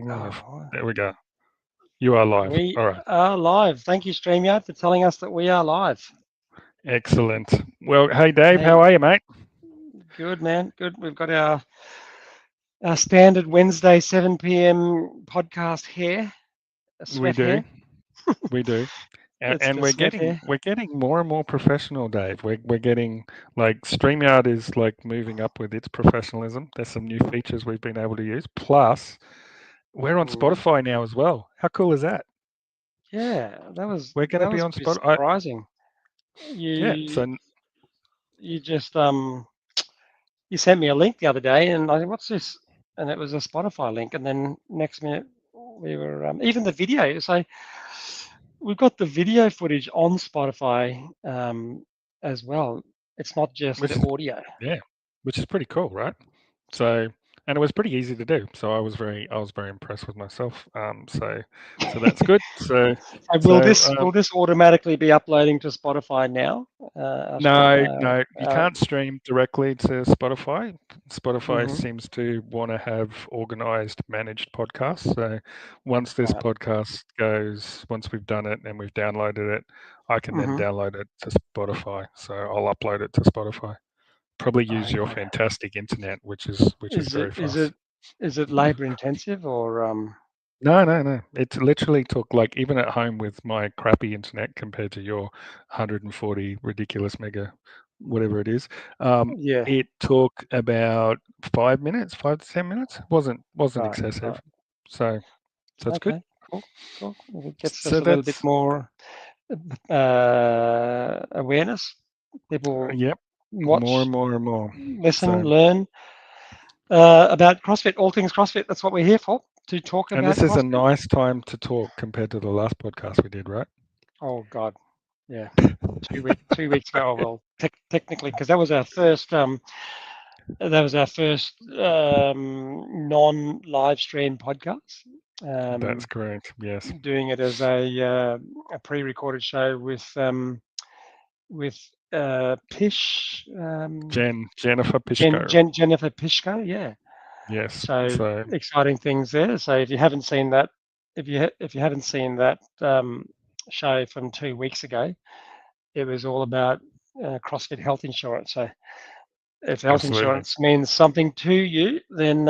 live. Oh, There we go. You are live. we All right. are live. Thank you, StreamYard, for telling us that we are live. Excellent. Well, hey, Dave, Hey, how are you, mate? good, man. Good. We've got our standard Wednesday 7 p.m. podcast here, a We sweat do. hair. We do. It's And the sweat hair. we're getting more and more professional, Dave. We're getting like StreamYard is like moving up with its professionalism. There's some new features we've been able to use. Plus, we're on Mm, Spotify now as well. How cool is that? yeah, that was We're going to that be was on pretty Spotify. surprising. Yeah. You So you just you sent me a link the other day, and I said, "What's this?" And it was a Spotify link. And then next minute, we were even the video. So we've got the video footage on Spotify as well. It's not just which the is audio. yeah, which is pretty cool, right? So, and it was pretty easy to do. So I was very impressed with myself. So that's good. So So will this automatically be uploading to Spotify now? no, you can't stream directly to Spotify. Spotify Mhm. seems to want to have organized, managed podcasts. So once this Right. podcast goes, once we've done it and we've downloaded it, I can then Mhm. download it to Spotify. So I'll upload it to Spotify. Probably use your Okay. fantastic internet, which is Is it very is fast. it is it labor intensive or No. It literally took like even at home with my crappy internet compared to your 140 ridiculous mega, whatever it is. yeah. It took about 5 minutes, 5 to 10 minutes. Wasn't Right. excessive, Right. so it's good. Okay. Cool. Cool. If it gets So us a little bit that's more awareness, people yep, more watch, and more and more. listen, So learn about CrossFit, all things CrossFit. That's what we're here for, to talk and about this is a CrossFit. nice time to talk compared to the last podcast we did, right? Oh God, yeah, 2 weeks ago. Oh, well, technically, because that was our first non-live stream podcast. That's Um, correct. Yes, Doing it as a pre-recorded show with Pish, Jennifer Pishko. Jennifer Pishko, yeah. Yes. So So exciting things there. So if you haven't seen that, if you haven't seen that show from 2 weeks ago, it was all about CrossFit health insurance. So if health absolutely. insurance means something to you, then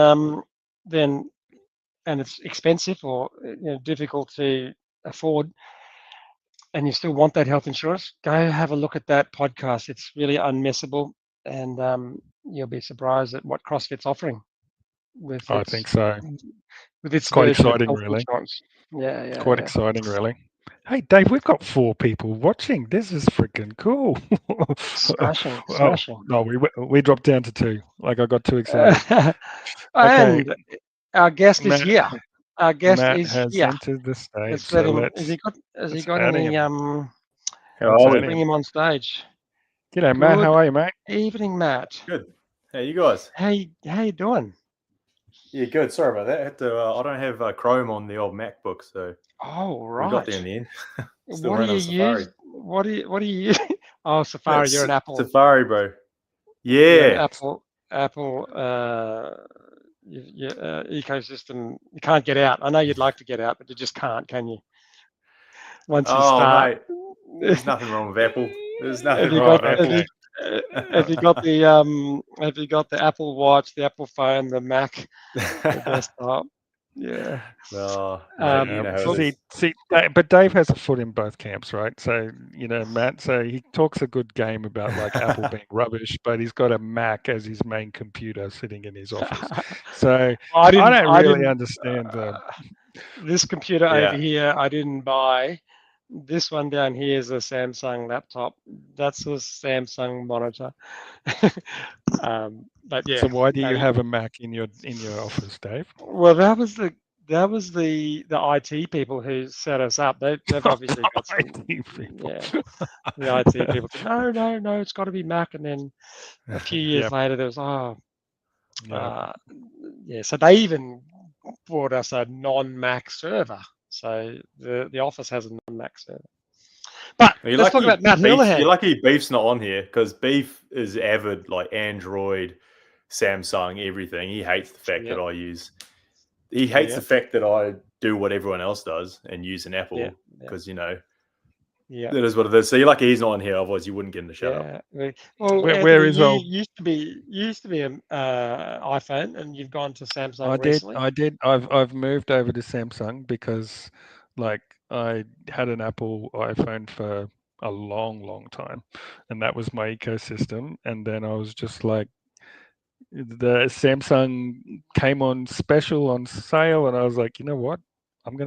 and it's expensive or difficult to afford, and you still want that health insurance, go have a look at that podcast. It's really unmissable, and you'll be surprised at what CrossFit's offering with I its think so. with its Quite version of exciting, health really. insurance. Yeah, It's yeah, quite yeah. exciting, really. Hey, Dave, we've got 4 people watching. This is freaking cool. Smashing, Oh, smashing. no, we dropped down to 2. Like I got too excited. Okay, And our guest is Matt here. Our guest Matt is has here. entered the stage, Let's let so him. Has he let's got add any? him. How Let's are add we? Bring him. him on stage. G'day, Matt. How Good are you, mate? evening, Matt. Good. How you guys? How you doing? Yeah, good. Sorry about that. I had to. I don't have Chrome on the old MacBook, so Oh, we got right. there in the end. Still What do running you on Safari. use? What do you use? Oh, Safari. You're That's an Apple. Safari, bro. You're an Yeah. Apple ecosystem. You can't get out. I know you'd like to get out, but you just can't, can you? Once you Oh, start. mate. There's nothing wrong with Apple. There's Have nothing you wrong got with Apple. have you got the Apple Watch, the Apple phone, the Mac, the desktop? Yeah. Oh, mate, you know how it is. See, but Dave has a foot in both camps, right? So, Matt, so he talks a good game about like Apple being rubbish, but he's got a Mac as his main computer sitting in his office. So I don't really understand the. This computer over Yeah. here, I didn't buy. This one down here is a Samsung laptop. That's a Samsung monitor. But yeah. So why do you have a Mac in your office, Dave? Well, that was the IT people who set us up. They've obviously got some. IT people. Yeah, the IT people said no, it's got to be Mac, and then a few years Yep. later there was Yep. yeah. So they even brought us a non-Mac server. So the office has a non-Mac server. But You're let's talk lucky about Matt Beef. Houlihan. You're lucky Beef's not on here because Beef is avid like Android, Samsung, everything. He hates the fact Yep. that I use he hates Yeah. the fact that I do what everyone else does and use an Yeah. apple because Yeah. that is what it is. So you're lucky he's not on here, otherwise you wouldn't get him to shut up. Yeah. Well, Where Anthony, is you old? used to be an iPhone, and you've gone to Samsung I recently. did. I've moved over to Samsung because, like, I had an Apple iPhone for a long time, and that was my ecosystem. And then I was just like, the Samsung came on special on sale, and I was like, you know what? I'm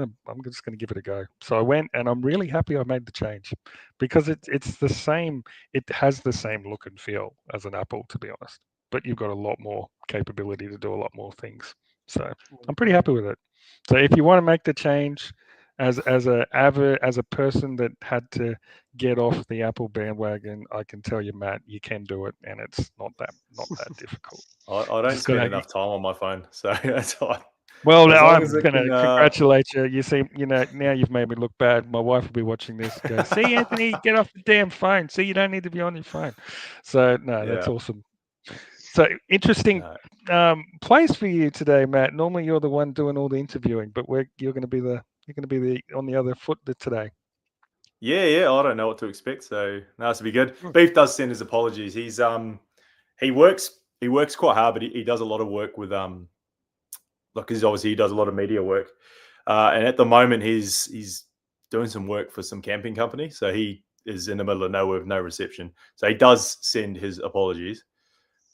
just gonna give it a go. So I went, and I'm really happy I made the change because it's the same. It has the same look and feel as an Apple, to be honest. But you've got a lot more capability to do a lot more things. So I'm pretty happy with it. So if you want to make the change, as a person that had to get off the Apple bandwagon, I can tell you, Matt, you can do it, and it's not that difficult. I don't spend enough time on my phone, so that's fine. Well, As long I'm as it going to can, congratulate you. You see, now you've made me look bad. My wife will be watching this. Go, see, Anthony, get off the damn phone. See, you don't need to be on your phone. So no, that's Yeah. awesome. So interesting No. place for you today, Matt. Normally you're the one doing all the interviewing, but you're going to be on the other foot today. Yeah, I don't know what to expect, so no, this will be good. Hmm. Beef does send his apologies. He works quite hard, but he does a lot of work with because obviously he does a lot of media work, and at the moment he's doing some work for some camping company, so he is in the middle of nowhere with no reception. So he does send his apologies,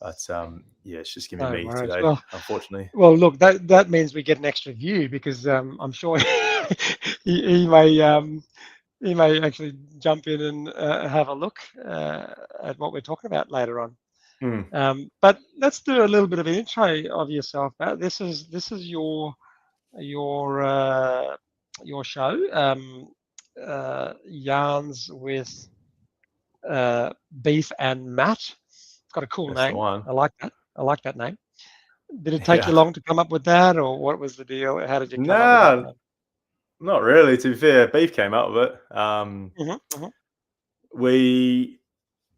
but yeah, it's just gonna be me worries. today, unfortunately. Well, look, that means we get an extra view because I'm sure he may actually jump in and have a look at what we're talking about later on. But let's do a little bit of an intro of yourself, Matt. This is your show, Yarns with Beef and Matt. It's got a cool That's the name. one. I like that. I like that name. Did it take you Yeah. long to come up with that, or what was the deal? How did you come up with that Nah, name? not really. To be fair, Beef came up with it. Mm-hmm. We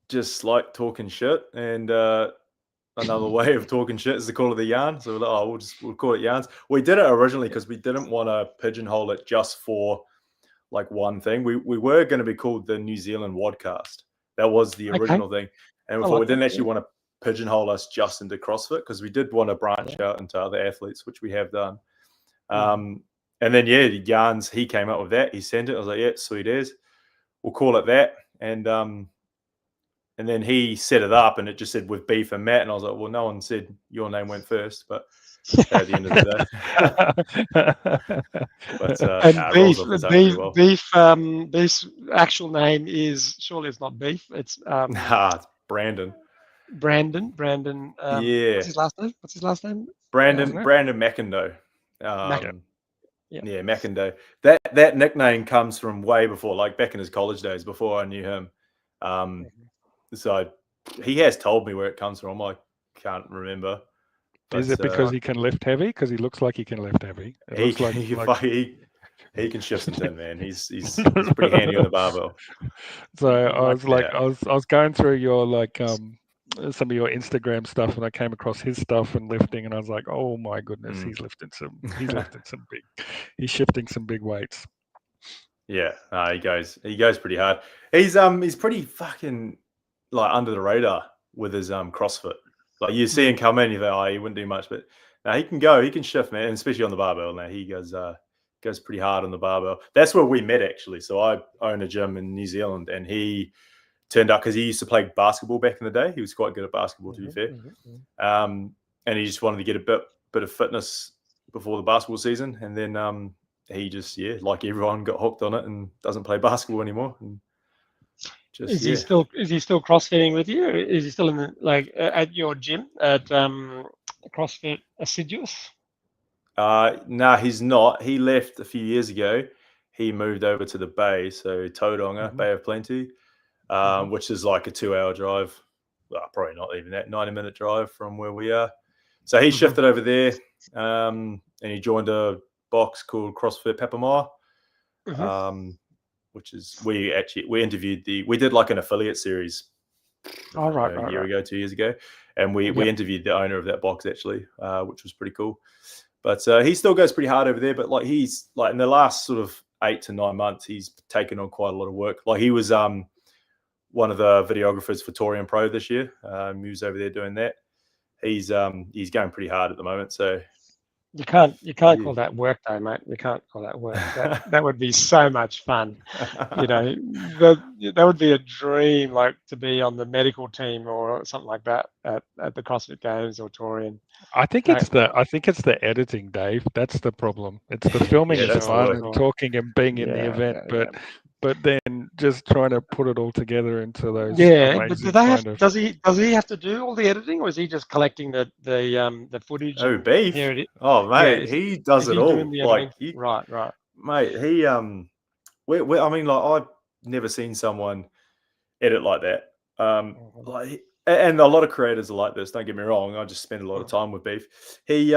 just like talking shit, and another way of talking shit is to call it the yarn. So we're like, oh, we'll call it yarns. We did it originally because we didn't want to pigeonhole it just for like one thing. We were going to be called the New Zealand Wadcast. That was the original thing, and we I thought we like didn't that, actually want to pigeonhole us just into CrossFit because we did want to branch out into other athletes, which we have done. And then the yarns, he came up with that. He sent it. I was like, yeah, sweet as. We'll call it that. And then he set it up, and it just said with Beef and Matt. And I was like, well, no one said your name went first, but at the end of the day. But And rolls off the tongue pretty well. Beef's actual name is surely it's not Beef. It's It's Brandon. Brandon. Yeah. What's his last name? Brandon McIndoe. Yeah. McIndoe. That nickname comes from way before, like back in his college days, before I knew him. So he has told me where it comes from. I can't remember. But, is it because he can lift heavy? Because he looks like he can lift heavy. It looks like he can shift some tin, man. He's pretty handy on the barbell. So I was going through your some of your Instagram stuff, and I came across his stuff and lifting, and I was like, oh my goodness, he's shifting some big weights. Yeah, he goes pretty hard. He's pretty fucking like under the radar with his CrossFit. Like you see him come in, you think, oh, he wouldn't do much, but now he can shift, man, and especially on the barbell. Now he goes pretty hard on the barbell. That's where we met actually. So I own a gym in New Zealand, and he turned up because he used to play basketball back in the day. He was quite good at basketball, to be fair. And he just wanted to get a bit of fitness before the basketball season, and then he just like everyone got hooked on it and doesn't play basketball anymore. And is he still CrossFitting with you? Or is he still in at your gym at CrossFit Assiduous? No, he's not. He left a few years ago. He moved over to the Bay, so Tauranga, Bay of Plenty, which is like a 2-hour drive. Well, probably not even that, 90-minute drive from where we are. So he shifted over there, and he joined a box called CrossFit Papamar, which is we did like an affiliate series a year ago, 2 years ago, and we interviewed the owner of that box actually, which was pretty cool. But he still goes pretty hard over there. But like he's like in the last sort of 8 to 9 months, he's taken on quite a lot of work. Like he was one of the videographers for Torian Pro this year. He was over there doing that. He's going pretty hard at the moment. So you can't call that work though, mate. You can't call that work. That would be so much fun. You know, that would be a dream, like to be on the medical team or something like that at the CrossFit Games or Torian. I think it's the editing, Dave. That's the problem. It's the filming is fun and talking and being in the event, but then just trying to put it all together into those. Yeah, but does he have to do all the editing, or is he just collecting the footage? Oh, beef. Oh, mate, he does it all. Like, right, mate. He I mean, like I've never seen someone edit like that. Like, and a lot of creators are like this. Don't get me wrong. I just spend a lot of time with beef. He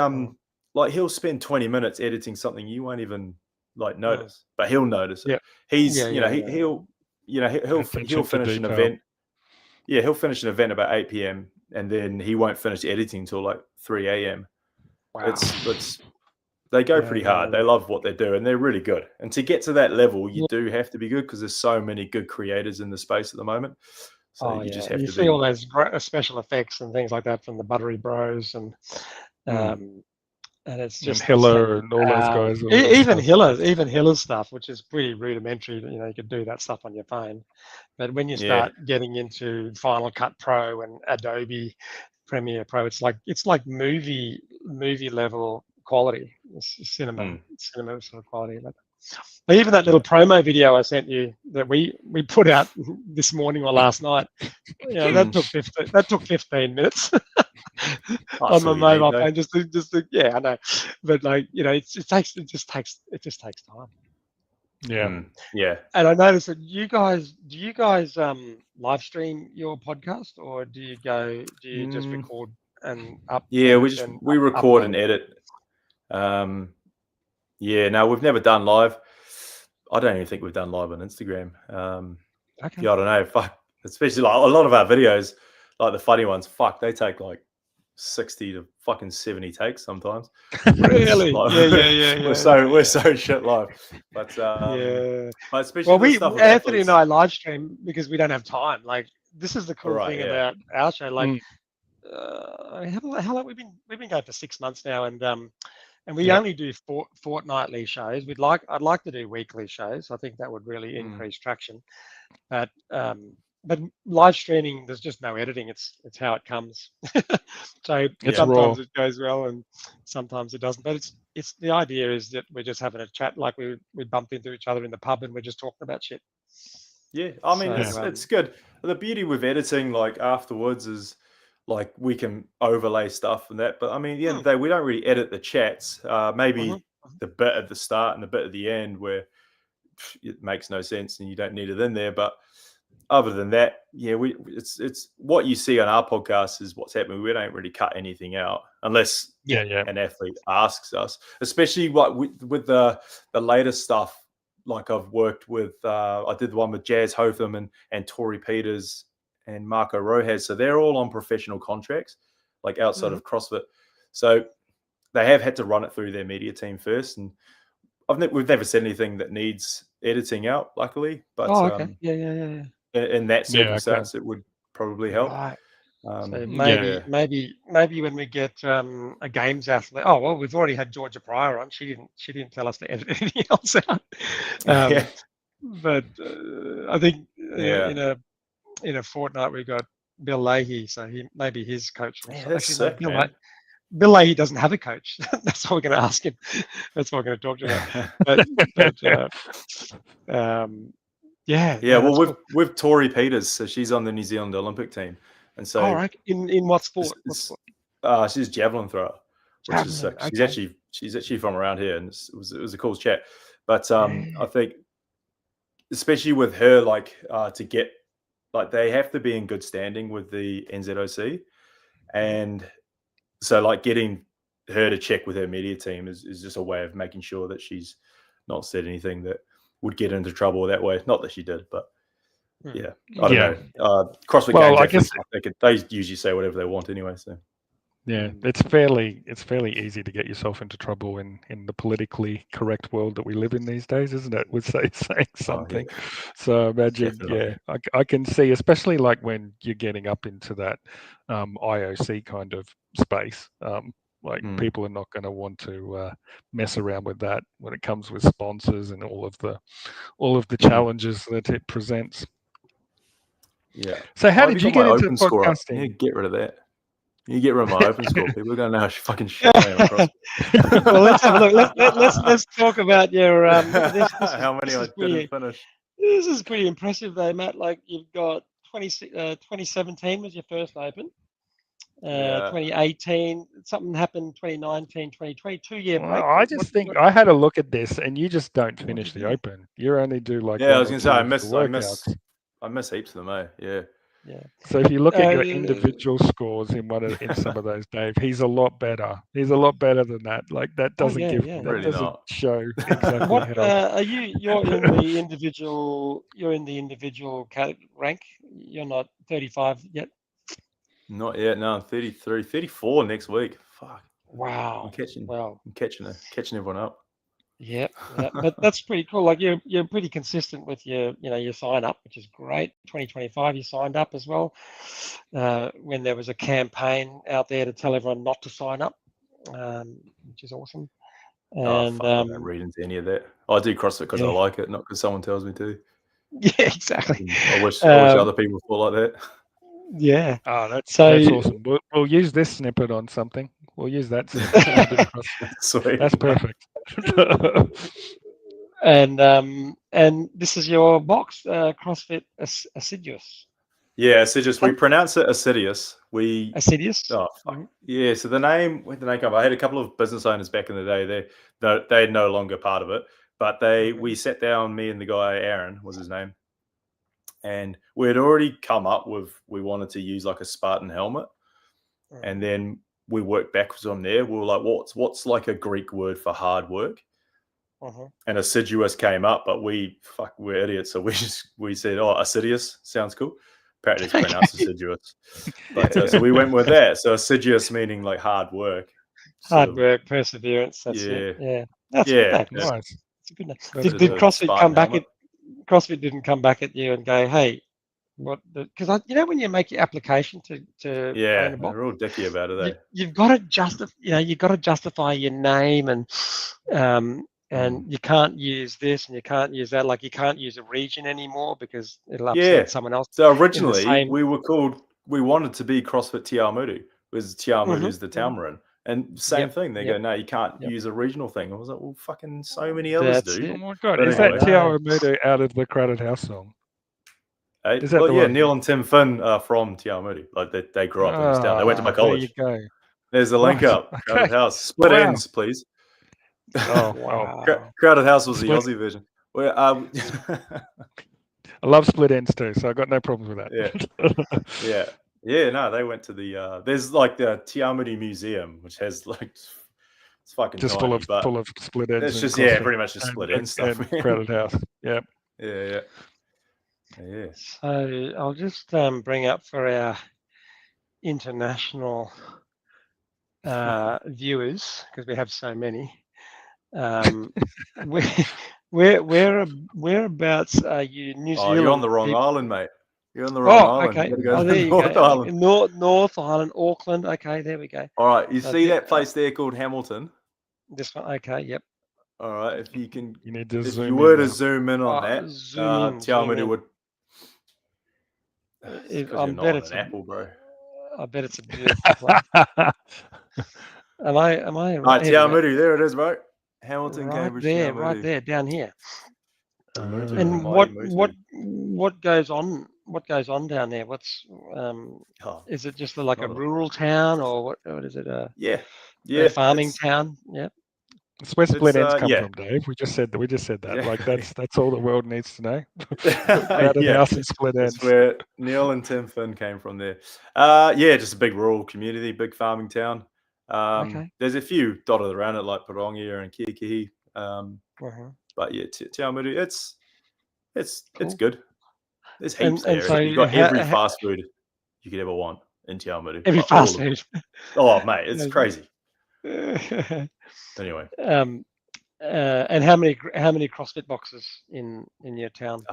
like he'll spend 20 minutes editing something you won't even like notice, but he'll notice it. He's he'll finish an event. Yeah, he'll finish an event about 8 p.m. and then he won't finish editing till like 3 a.m. Wow. It's they go pretty hard. They love what they do and they're really good. And to get to that level, you do have to be good because there's so many good creators in the space at the moment. So you just have to see all those special effects and things like that from the Buttery Bros and it's just Hiller and all those guys. Even Hiller's stuff, which is pretty rudimentary. You know, you could do that stuff on your phone. But when you start getting into Final Cut Pro and Adobe Premiere Pro, it's like movie level quality. It's cinema sort of quality. But even that little promo video I sent you that we put out this morning or last night, you know, that took 15 minutes. On my mobile phone, just I know, but like you know, it just takes time. Yeah. And I noticed that do you guys live stream your podcast or do you just record and up? Yeah, we record and edit. No, we've never done live. I don't even think we've done live on Instagram. Okay. Yeah, I don't know. Fuck, especially like a lot of our videos, like the funny ones. Fuck, they take like 60 to fucking 70 takes sometimes. Really? Like, yeah. We're so shit live. But but especially Anthony and I live stream because we don't have time. Like this is the cool thing about our show. Like how long we've been going for 6 months now, and we only do fortnightly shows. I'd like to do weekly shows. I think that would really increase traction. But live streaming, there's just no editing. It's how it comes. So sometimes it goes well and sometimes it doesn't. But it's the idea is that we're just having a chat, like we bumped into each other in the pub and we're just talking about shit. Yeah, I mean it's good. The beauty with editing, like afterwards, is like we can overlay stuff and that. But I mean, at the end of the day, we don't really edit the chats. Maybe the bit at the start and the bit at the end where it makes no sense and you don't need it in there. But other than that, it's what you see on our podcast is what's happening. We don't really cut anything out unless an athlete asks us, especially what with the latest stuff. Like I've worked with, I did the one with Jazz Hotham and Tori Peters and Marco Rojas. So they're all on professional contracts, like outside of CrossFit. So they have had to run it through their media team first. And we've never said anything that needs editing out, luckily. But in that circumstance, it would probably help. Right. So maybe when we get a games athlete. Oh well, we've already had Georgia Pryor on. She didn't tell us to edit anything else out. But I think in a fortnight we got Bill Leahy, so maybe his coach. Bill Leahy doesn't have a coach. That's what we're going to ask him. That's what we're going to talk to him about. Well, with Tori Peters, so she's on the New Zealand Olympic team, and so in what sport? She's a javelin thrower, which is sick. Okay. She's actually from around here, and it was a cool chat. But I think, especially with her, like to get like they have to be in good standing with the NZOC, and so like getting her to check with her media team is just a way of making sure that she's not said anything that would get into trouble that way. Not that she did, but I don't know. CrossFit Games, I guess they usually say whatever they want anyway. So Yeah, it's fairly easy to get yourself into trouble in the politically correct world that we live in these days, isn't it? With saying something. So imagine, I can see, especially like when you're getting up into that IOC kind of space. Like people are not going to want to mess around with that when it comes with sponsors and all of the challenges that it presents. Yeah. So how did you get into podcasting? Yeah, get rid of that. You get rid of my open score. People are going to know how fucking shit I am across. Well, let's have a look. Let's talk about your how many I didn't finish. This is pretty impressive, though, Matt. Like you've got 2017 was your first open. 2018, something happened. 2019, 2020, 2-year break. I just think I had a look at this, and you just don't finish the open. You only do like I was going to say I miss heaps of them, Yeah. Yeah. So if you look at your individual scores in some of those, Dave, he's a lot better. He's a lot better than that. Like that doesn't show exactly what how. are you? You're in the individual. You're in the individual rank. You're not 35 yet. Not yet. No, I'm 33, 34 next week. Fuck. Wow. I'm catching everyone up. Yeah, but that's pretty cool. Like you're pretty consistent with your sign up, which is great. 2025, you signed up as well. When there was a campaign out there to tell everyone not to sign up, which is awesome. And I don't read into any of that. I do CrossFit because I like it, not because someone tells me to. Yeah, exactly. I wish other people thought like that. Yeah. Oh, that's awesome. We'll use this snippet on something. We'll use that snippet. Sweet. That's perfect. And this is your box, CrossFit Assiduous. Yeah, Assiduous. We pronounce it Assiduous. Assiduous. Oh fuck. Mm-hmm. Yeah. So where did the name come? I had a couple of business owners back in the day. They're no longer part of it, but we sat down. Me and the guy Aaron was his name, and we had already come up with we wanted to use like a Spartan helmet, and then we worked backwards on there. We were like, what's like a Greek word for hard work? And Assiduous came up, but we're idiots, so we said, Assiduous sounds cool. Apparently it's pronounced Assiduous, but so we went with that. So Assiduous meaning like hard work, work, perseverance. That's it. Yeah, that's good. Nice. It's a good name. Did CrossFit come back at? CrossFit didn't come back at you and go, hey, what? Because when you make your application to own a box, they're all dicky about it. You've got to justify. You've got to justify your name and you can't use this and you can't use that. Like you can't use a region anymore because it'll upset someone else. So originally we wanted to be CrossFit Tiamutu, because Tiamutu is the town we're in. And same thing, they go, no, you can't use a regional thing. I was like, well, fucking so many others do. Oh my God, is that Tiamutu out of the Crowded House song? Is that Neil and Tim Finn are from Tiamutu. Like they grew up in this town. They went to my college. There you go. There's the link up. Crowded House. Split ends, please. Oh, wow. Crowded House was the Aussie version. I love split ends too, so I got no problems with that. Yeah. No, they went to the. There's like the Tiamutu Museum, which has like it's fucking just tiny, full of split ends. It's just pretty much just split end stuff. And Crowded House. Yeah. So I'll just bring up for our international viewers, because we have so many. Whereabouts are you? New Zealand? You're on the wrong island, mate. You're on the wrong island. Okay. Go there you North go. Island. North Island, Auckland. Okay, there we go. All right, you see that place there called Hamilton? This one. Okay, yep. All right, if you can, you need to zoom in on that, Tiamutu would. I bet it's an apple, bro. I bet it's a beautiful place. Am I right? Tiamutu, there it is, bro. Hamilton, right Cambridge, there, Tiamutu. Right there, down here. And what goes on? What goes on down there? What's is it just like a rural town, or what is it? A farming town. Yeah. It's where split ends come from, Dave. We just said that. Yeah. Like that's all the world needs to know. House and split ends. That's where Neil and Tim Finn came from there. Just a big rural community, big farming town. There's a few dotted around it, like Parongia and Kihikihi. But yeah, Tiamutu, it's good. There's heaps there. So you've got every fast food you could ever want in Te Awamutu. Every Like, all fast of them. food. Oh, mate, it's crazy. Anyway, and how many CrossFit boxes in your town?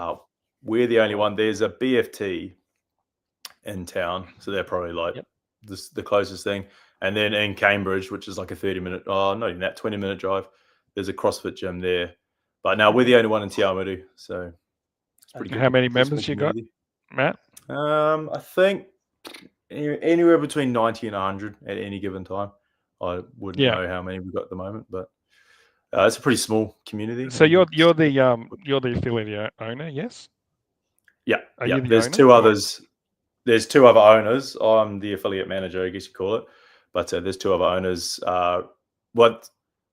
we're the only one. There's a BFT in town, so they're probably like the closest thing. And then in Cambridge, which is like a 30-minute, not even that, 20-minute drive, there's a CrossFit gym there. But now we're the only one in Te Awamutu, so it's pretty good. How many members you got, Matt? I think anywhere between 90 and 100 at any given time. I wouldn't know how many we've got at the moment, but it's a pretty small community. So you're the affiliate owner, yes? Yeah. Are you the There's owner? two others. There's two other owners. I'm the affiliate manager, I guess you call it. But there's two other owners,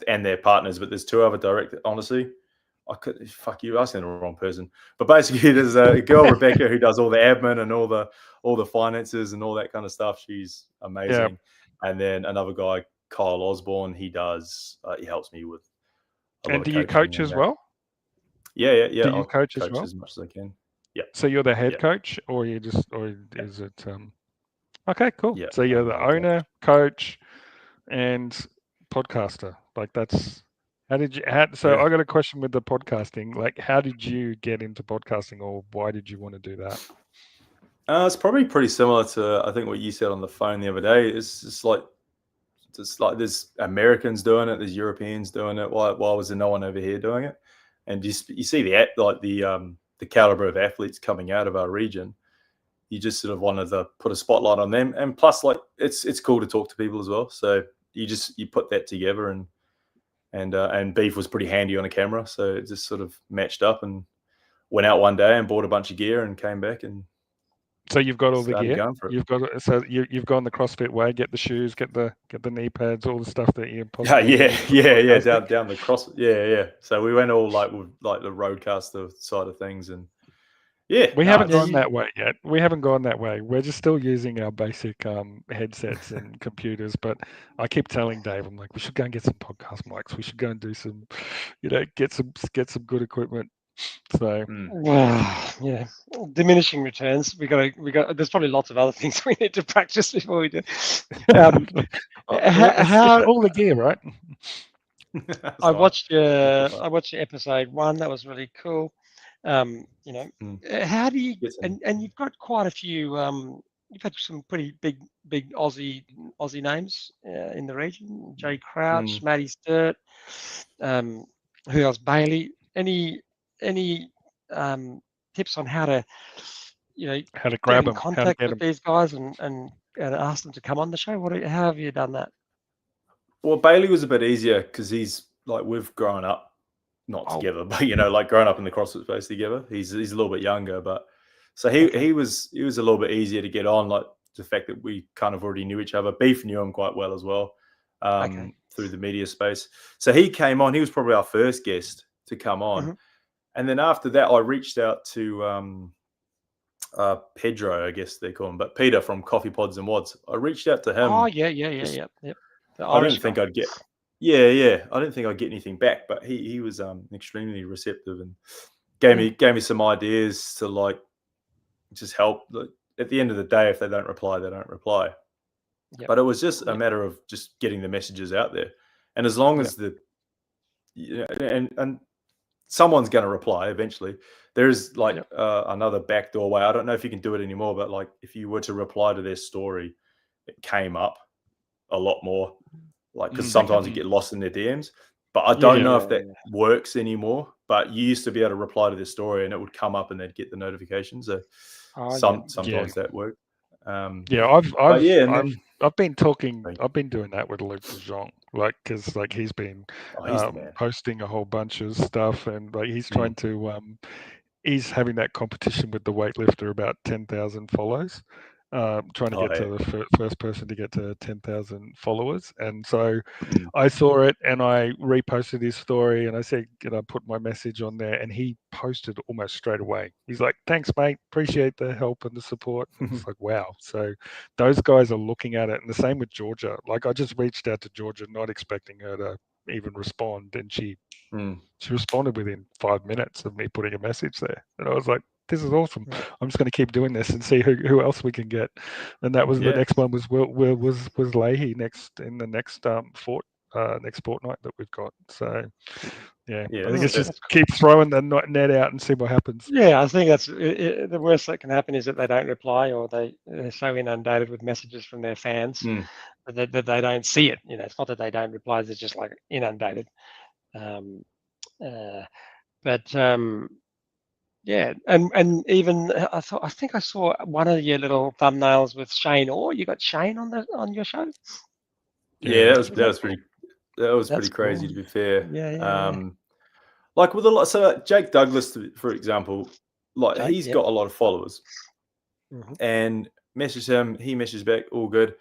and their partners. But there's two other direct. Honestly, you're asking the wrong person. But basically, there's a girl, Rebecca, who does all the admin and all the finances and all that kind of stuff. She's amazing. Yeah. And then another guy, Kyle Osborne, he helps me with. And do you coach as well? Yeah. Do you coach as well? As much as I can. Yeah. So you're the head coach, or is it? Okay, cool. Yeah. So you're the owner, coach, and podcaster. Like that's. I got a question with the podcasting. Like, how did you get into podcasting, or why did you want to do that? It's probably pretty similar to I think what you said on the phone the other day. It's just like there's Americans doing it, there's Europeans doing it. Why was there no one over here doing it? And you see the caliber of athletes coming out of our region. You just sort of wanted to put a spotlight on them, and plus, like it's cool to talk to people as well. So you put that together, and Beef was pretty handy on a camera, so it just sort of matched up, and went out one day and bought a bunch of gear and came back and. So you've got all the gear. You've gone the CrossFit way. Get the shoes, get the knee pads, all the stuff that you possibly. Yeah. Down the cross. Yeah. So we went all with the roadcaster side of things, and we haven't gone that way yet. We haven't gone that way. We're just still using our basic headsets and computers. But I keep telling Dave, I'm like, we should go and get some podcast mics. We should go and do some, get some good equipment. So yeah, diminishing returns. We got. There's probably lots of other things we need to practice before we do. How all the gear, right? I watched your episode 1. That was really cool. How do you and you've got quite a few. You've had some pretty big Aussie names in the region. Jay Crouch, Matty Sturt. Who else? Bailey. Any tips on how to grab them, contact with these guys and ask them to come on the show? How have you done that? Well, Bailey was a bit easier because he's like we've grown up not together, but grown up in the CrossFit space together. He's a little bit younger, but so he was a little bit easier to get on. Like the fact that we kind of already knew each other. Beef knew him quite well as well through the media space. So he came on. He was probably our first guest to come on. Mm-hmm. And then after that, I reached out to Pedro, I guess they call him, but Peter from Coffee Pods and Wads. I reached out to him. Oh, yeah. I didn't think I'd get. Yeah. I didn't think I'd get anything back, but he was extremely receptive and gave me some ideas to just help. At the end of the day, if they don't reply, they don't reply. Yep. But it was just a matter of just getting the messages out there, and as long as and someone's going to reply eventually. There's another backdoor way. I don't know if you can do it anymore, but if you were to reply to their story, it came up a lot more. Because sometimes you get lost in their DMs. But I don't know if that works anymore. But you used to be able to reply to their story and it would come up and they'd get the notifications. So sometimes that worked. I've been doing that with Luke DeJong, because he's been posting a whole bunch of stuff, and he's trying to he's having that competition with the weightlifter about 10,000 follows, trying to get to the first person to get to 10,000 followers. And so I saw it and I reposted his story and I said, I put my message on there, and he posted almost straight away. He's like, "Thanks, mate. Appreciate the help and the support." It's like, wow. So those guys are looking at it. And the same with Georgia. I just reached out to Georgia, not expecting her to even respond. And she responded within 5 minutes of me putting a message there. And I was like, this is awesome. Yeah. I'm just going to keep doing this and see who else we can get. And that was the next one was Leahy next in the next next fortnight that we've got. So yeah, I think it's just keep throwing the net out and see what happens. Yeah, I think that's the worst that can happen is that they don't reply, or they're so inundated with messages from their fans that they don't see it. You know, it's not that they don't reply; they're just like inundated. Yeah, and even I think I saw one of your little thumbnails with Shane Orr. You got Shane on your show. Yeah, that was pretty crazy, cool. to be fair. Yeah. Like with a lot, so Jake Douglas, for example, like he's got a lot of followers, and message him, he messages back, all good.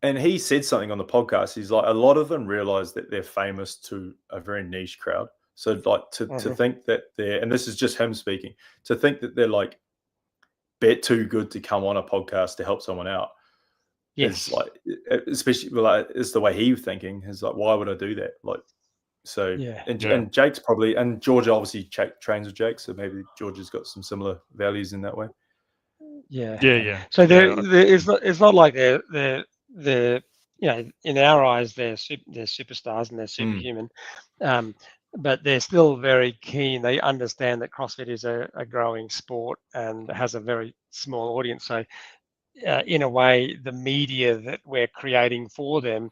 And he said something on the podcast. He's like, a lot of them realize that they're famous to a very niche crowd. So like to think that they're, and this is just him speaking, to think that they're like bet too good to come on a podcast to help someone out. Yes. Is like, especially like, it's the way he was thinking. Is like, why would I do that? Like, so and Jake's probably, and George obviously trains with Jake, so maybe George has got some similar values in that way. Yeah. So it's not like they're you know, in our eyes they're superstars and they're superhuman, but they're still very keen. They understand that CrossFit is a growing sport and has a very small audience. So in a way, the media that we're creating for them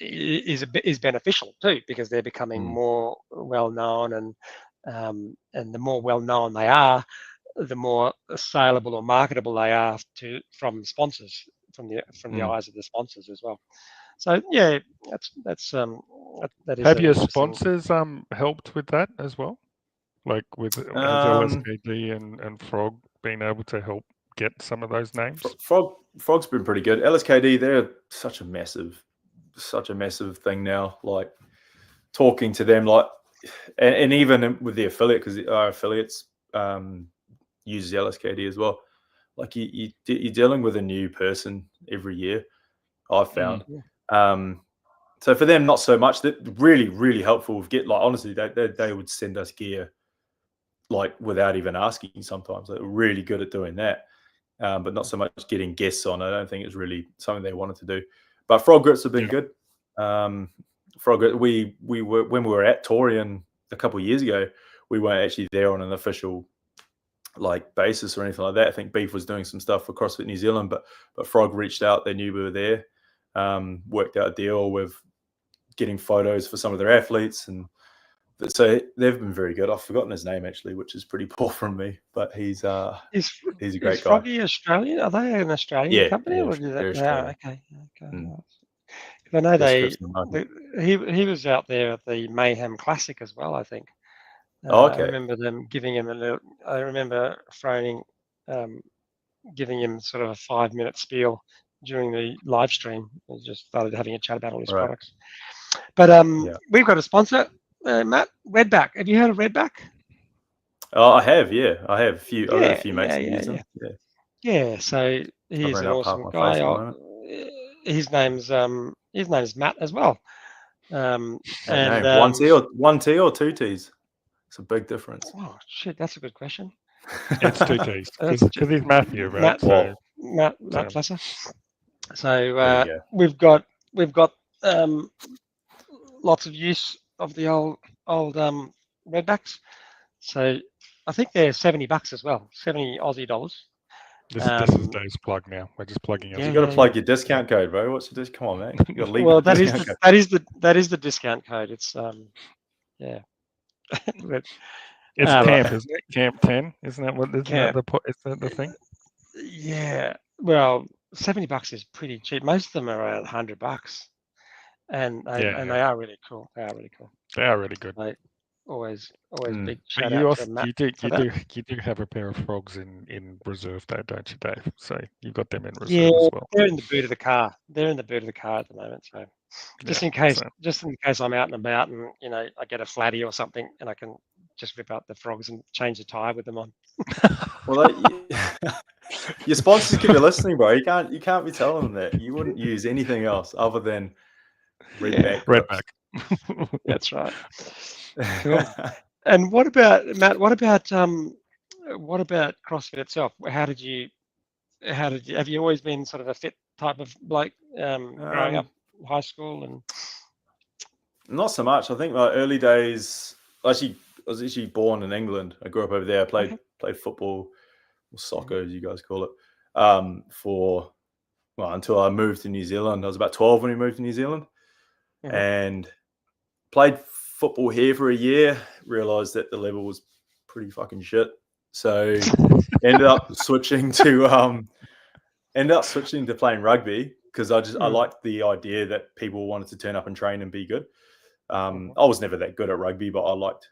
is beneficial too, because they're becoming more well known, and the more well known they are, the more saleable or marketable they are from sponsors, from the eyes of the sponsors as well. So yeah, that is. Have your sponsors helped with that as well? Like with has LSKD and Frog being able to help get some of those names? Frog's been pretty good. LSKD, they're such a massive thing now. Like talking to them, like, and even with the affiliate, because our affiliates uses LSKD as well. Like you're dealing with a new person every year, I've found. So for them, not so much. That really, really helpful. Like honestly, they would send us gear like without even asking. Sometimes they're really good at doing that, but not so much getting guests on. I don't think it's really something they wanted to do. But Frog Grits have been good. Frog Grit, we were, when we were at Torian a couple of years ago, we weren't actually there on an official like basis or anything like that. I think Beef was doing some stuff for CrossFit New Zealand, but Frog reached out. They knew we were there. Worked out a deal with getting photos for some of their athletes, and so they've been very good. I've forgotten his name actually, which is pretty poor from me, but he's a great guy. Froggy Australian? Are they an Australian company? Or is that, okay. I know he was out there at the Mayhem Classic as well, I think. I remember them giving him I remember phoning, giving him sort of a 5-minute spiel during the live stream. We just started having a chat about all his products. But we've got a sponsor, Matt, Redback. Have you heard of Redback? Oh, I have, yeah. I have a few. I've got a few mates that use them. Yeah, so he's an awesome guy. His name's Matt as well. And one T or two T's? It's a big difference. Oh shit, that's a good question. It's two T's because he's Matthew, right? Matt Flesser. So we've got lots of use of the old Redbacks. So I think they're $70 as well, 70 Aussie dollars. This is Dave's plug now. We're just plugging it. You got to plug your discount code, bro. What's your discount? Come on, man. You got to leave. Well, that is the discount code. It's It's camp, isn't it? Camp 10, isn't that what? Isn't that the thing? Yeah. Well, $70 is pretty cheap. Most of them are around $100, and they are really cool. They are really good. Like, always big shout out to Matt. You do have a pair of Frogs in reserve, though, don't you, Dave? So you've got them in reserve as well. They're in the boot of the car. They're in the boot of the car at the moment. So just in case I'm out and about, and I get a flatty or something, and I can just rip out the Frogs and change the tire with them on. Well, your sponsors could be listening, bro. You can't be telling them that. You wouldn't use anything else other than Redback. That's right. Cool. And what about Matt? What about what about CrossFit itself? Have you always been sort of a fit type of bloke growing up in high school? And not so much. I think my early days. I was actually born in England. I grew up over there. I played football, or soccer as you guys call it, until I moved to New Zealand. I was about 12 when we moved to New Zealand, and played football here for a year. Realized that the level was pretty fucking shit, so ended up switching to playing rugby because I liked the idea that people wanted to turn up and train and be good. I was never that good at rugby, but I liked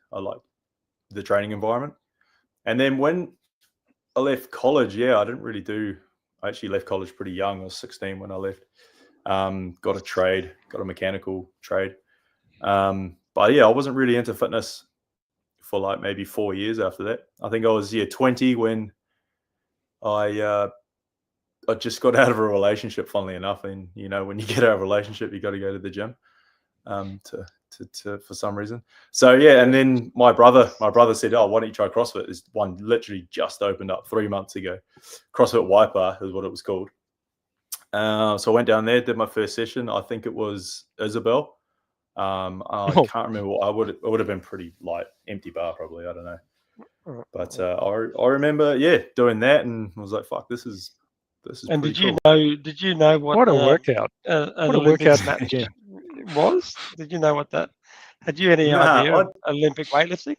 the training environment. And then when I left college, I didn't really do. I actually left college pretty young. I was 16 when I left. Got a mechanical trade. But I wasn't really into fitness for like maybe 4 years after that. I think I was 20 when I just got out of a relationship, funnily enough. And when you get out of a relationship, you got to go to the gym to for some reason. So and then my brother said, "Oh, why don't you try CrossFit?" This one literally just opened up 3 months ago. CrossFit Wiper is what it was called. So I went down there, did my first session. I think it was Isabel. I can't remember. It would have been pretty light, empty bar probably. I don't know. But I remember, doing that, and I was like, "Fuck, this is." And did you know what a workout? An what a Olympic workout snatch again. was? Did you know what that? Had you any idea of Olympic weightlifting?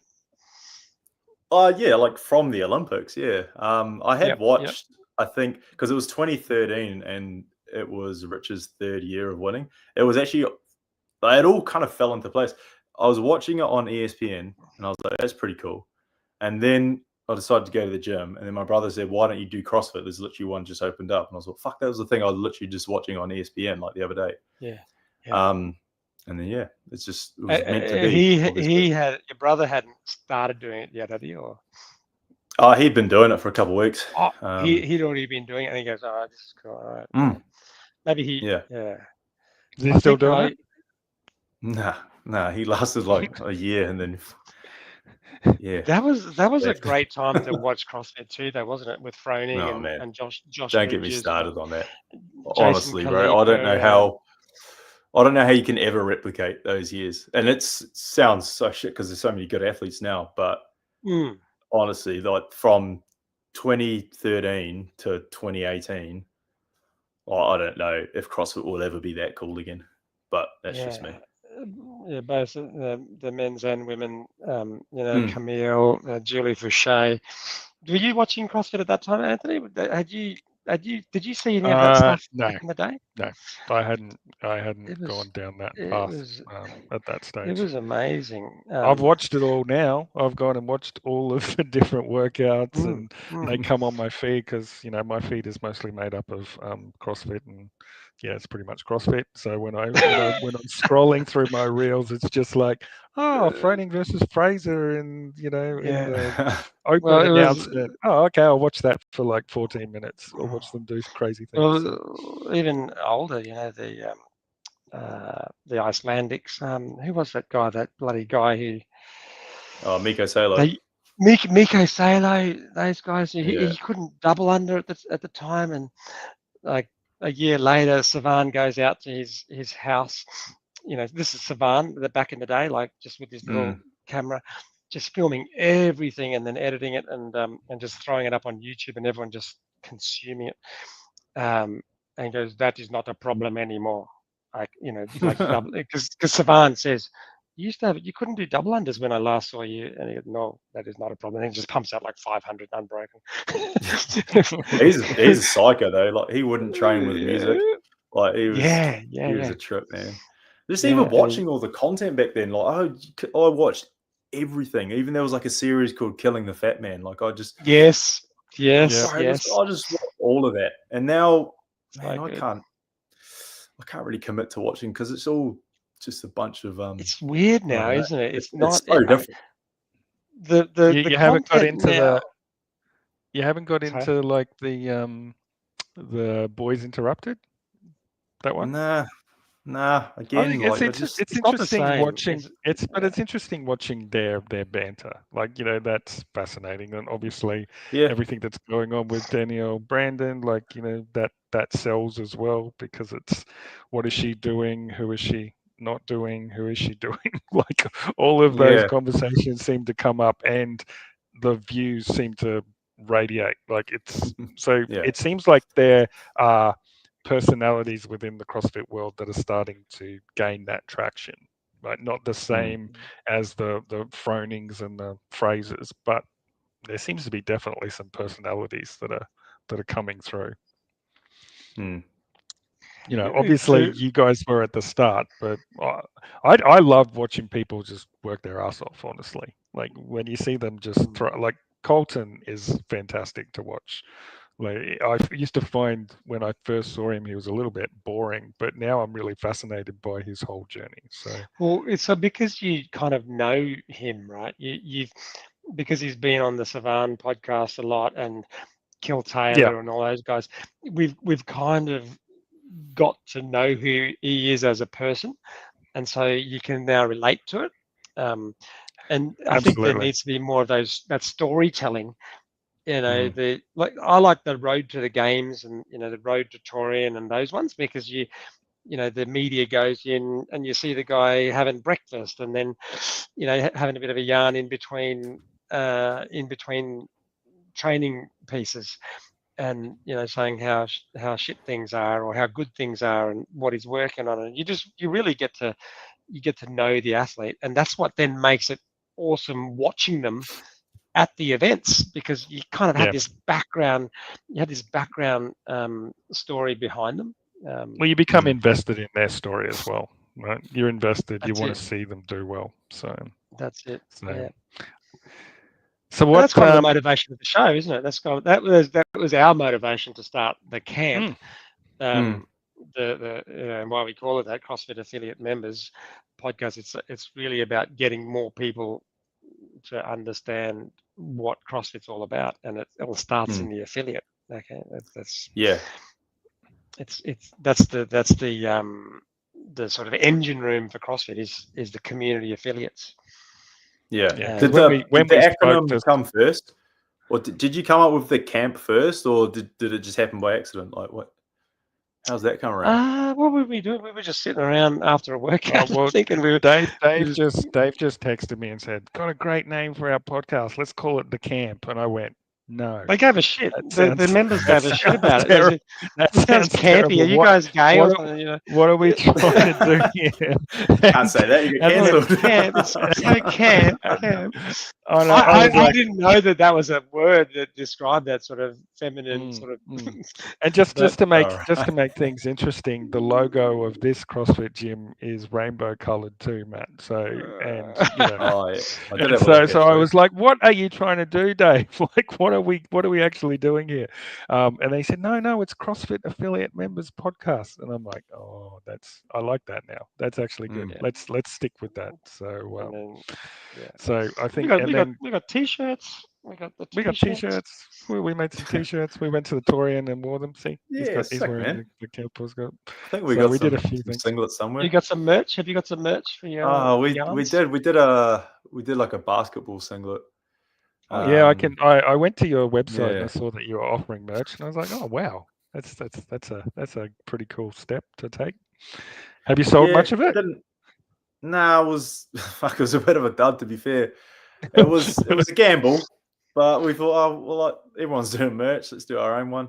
Like from the Olympics, I had watched. I think because it was 2013 and it was Rich's third year of winning. It was actually it all kind of fell into place. I was watching it on ESPN and I was like, "That's pretty cool." And then I decided to go to the gym, and then my brother said, "Why don't you do CrossFit? There's literally one just opened up." And I was like, "Fuck, that was the thing I was literally just watching on ESPN like the other day." And then it was meant to be. Your brother hadn't started doing it yet, had he? Or he'd been doing it for a couple of weeks. He'd already been doing it, and he goes, "Oh, this is cool. All right." Maybe he. Is he still doing it? Nah. He lasted like a year, and then. Yeah, that was a great time to watch CrossFit too, though, wasn't it? With Froning and Josh. Don't get me started on that. Jason Honestly, bro, I don't know how you can ever replicate those years. And it sounds so shit because there's so many good athletes now. But honestly, like from 2013 to 2018, I don't know if CrossFit will ever be that cool again. But that's just me. Yeah, both the men's and women. Camille, Julie Fouché. Were you watching CrossFit at that time, Anthony? Did you see any of that stuff back in the day? No, I hadn't gone down that path at that stage. It was amazing. I've watched it all now. I've gone and watched all of the different workouts, and they come on my feed because my feed is mostly made up of CrossFit, and it's pretty much CrossFit. So when I'm scrolling through my reels, it's just like, Froning versus Fraser, and in the open announcement. Okay, I'll watch that for like 14 minutes. I'll watch them do crazy things. Well, even older, the Icelandics. Who was that guy? That bloody guy who? Oh, Miko Salo. Miko Salo. Those guys. He couldn't double under at the time, and like a year later, Savan goes out to his house. This is Savan back in the day, like just with his little camera, just filming everything and then editing it and just throwing it up on YouTube, and everyone just consuming it. And goes, "That is not a problem anymore." Like double, because Savan says, you couldn't do double unders when I last saw you, and he goes, "No, that is not a problem." And he just pumps out like 500 unbroken. He's a psycho though. Like he wouldn't train with music. Like he was, he was a trip, man. Just even watching all the content back then, like I watched everything. Even there was like a series called Killing the Fat Man. Like I just I just watched all of that, and now man, I can't really commit to watching because it's all just a bunch of It's weird now, isn't it? It's not so different. You haven't got into like the Boys Interrupted, that one. Nah, Nah, I again, think like I it's just it's It's not the interesting same. watching it's interesting watching their banter. Like, that's fascinating. And obviously yeah, everything that's going on with Danielle Brandon, like, that sells as well, because it's, what is she doing? Who is she not doing? Who is she doing? Like, all of those yeah, conversations seem to come up, and the views seem to radiate. Like, so yeah, it seems like there are personalities within the CrossFit world that are starting to gain that traction. Right, not the same as the Fronings and the Frasers, but there seems to be definitely some personalities that are coming through. mm. Obviously you guys were at the start, but I love watching people just work their ass off. Honestly, like when you see them just try, like Colton is fantastic to watch. Like, I used to find when I first saw him, he was a little bit boring, but now I'm really fascinated by his whole journey. So, Well, it's so because you kind of know him, right? You've because he's been on the Savan podcast a lot and Kill yeah, Taylor and all those guys. We've kind of got to know who he is as a person, and so you can now relate to it. And I think there absolutely. needs to be more of that storytelling. Mm. I like the road to the games and the road to Torian and those ones because the media goes in and you see the guy having breakfast and then having a bit of a yarn in between training pieces and saying how shit things are or how good things are and what he's working on, and you really get to know the athlete, and that's what then makes it awesome watching them at the events because you kind of Yeah. had this background story behind them. Well, you become invested in their story as well, right? You're invested. You That's want it. to see them do well. So, That's it. so, Yeah. so And that's what? kind of the motivation of the show, isn't it? That was our motivation to start the camp. Mm, Mm. And why we call it that CrossFit affiliate members podcast. It's really about getting more people to understand what CrossFit's all about, and it all starts in Mm. the affiliate. Okay, that's Yeah, that's the sort of engine room for CrossFit is the community affiliates. yeah. yeah. And Because Did when the we spoke, acronym just come first, or did you come up with the camp first, or did it just happen by accident? Like what? How's that come around? what were we doing? We were just sitting around after a workout, I well, think, and Dave we Dave just just Dave just texted me and said, "Got a great name for our podcast. Let's call it The Camp." And I went, "No, they gave a shit. that The sounds members that gave a shit sounds about it. They terrible. said, That "It sounds sounds campy. Are terrible. you guys gay or What something?" what are we trying to do here?" Can't say that. You get And then, cancelled. Camp. It's so camp. I know, I I, was I, I like, didn't know that was a word that described that sort of feminine mm, sort of. mm. And just But to make All right. things interesting, the logo of this CrossFit gym is rainbow colored too, Matt. So, and Oh yeah, I did and have a look so I actually. was like, "What are you trying to do, Dave? Like, what are we actually doing here?" And they said, "No, it's CrossFit Affiliate Members Podcast." And I'm like, "Oh, I like that now. That's actually good. Mm. yeah, Let's stick with that." and then yeah, So I we think, got and we got then we got t-shirts. We got the we got t-shirts. t-shirts. We made some t-shirts. We went to the Torian and wore them. See, Yeah, he's sick wearing man. the Campbell's got. I think we So got we did a some few things. singlets You somewhere. got some merch? Have you got some merch for your We yarns? did like a basketball singlet. Oh Yeah, yeah. I went to your website and I Yeah. saw that you were offering merch, and I was like, "Oh wow, that's a pretty cool step to take." Have you sold Yeah, much of it? didn't. Nah, it was fuck. It was a bit of a dud, to be fair. It was a gamble, but we thought, oh well, like, everyone's doing merch. Let's do our own one.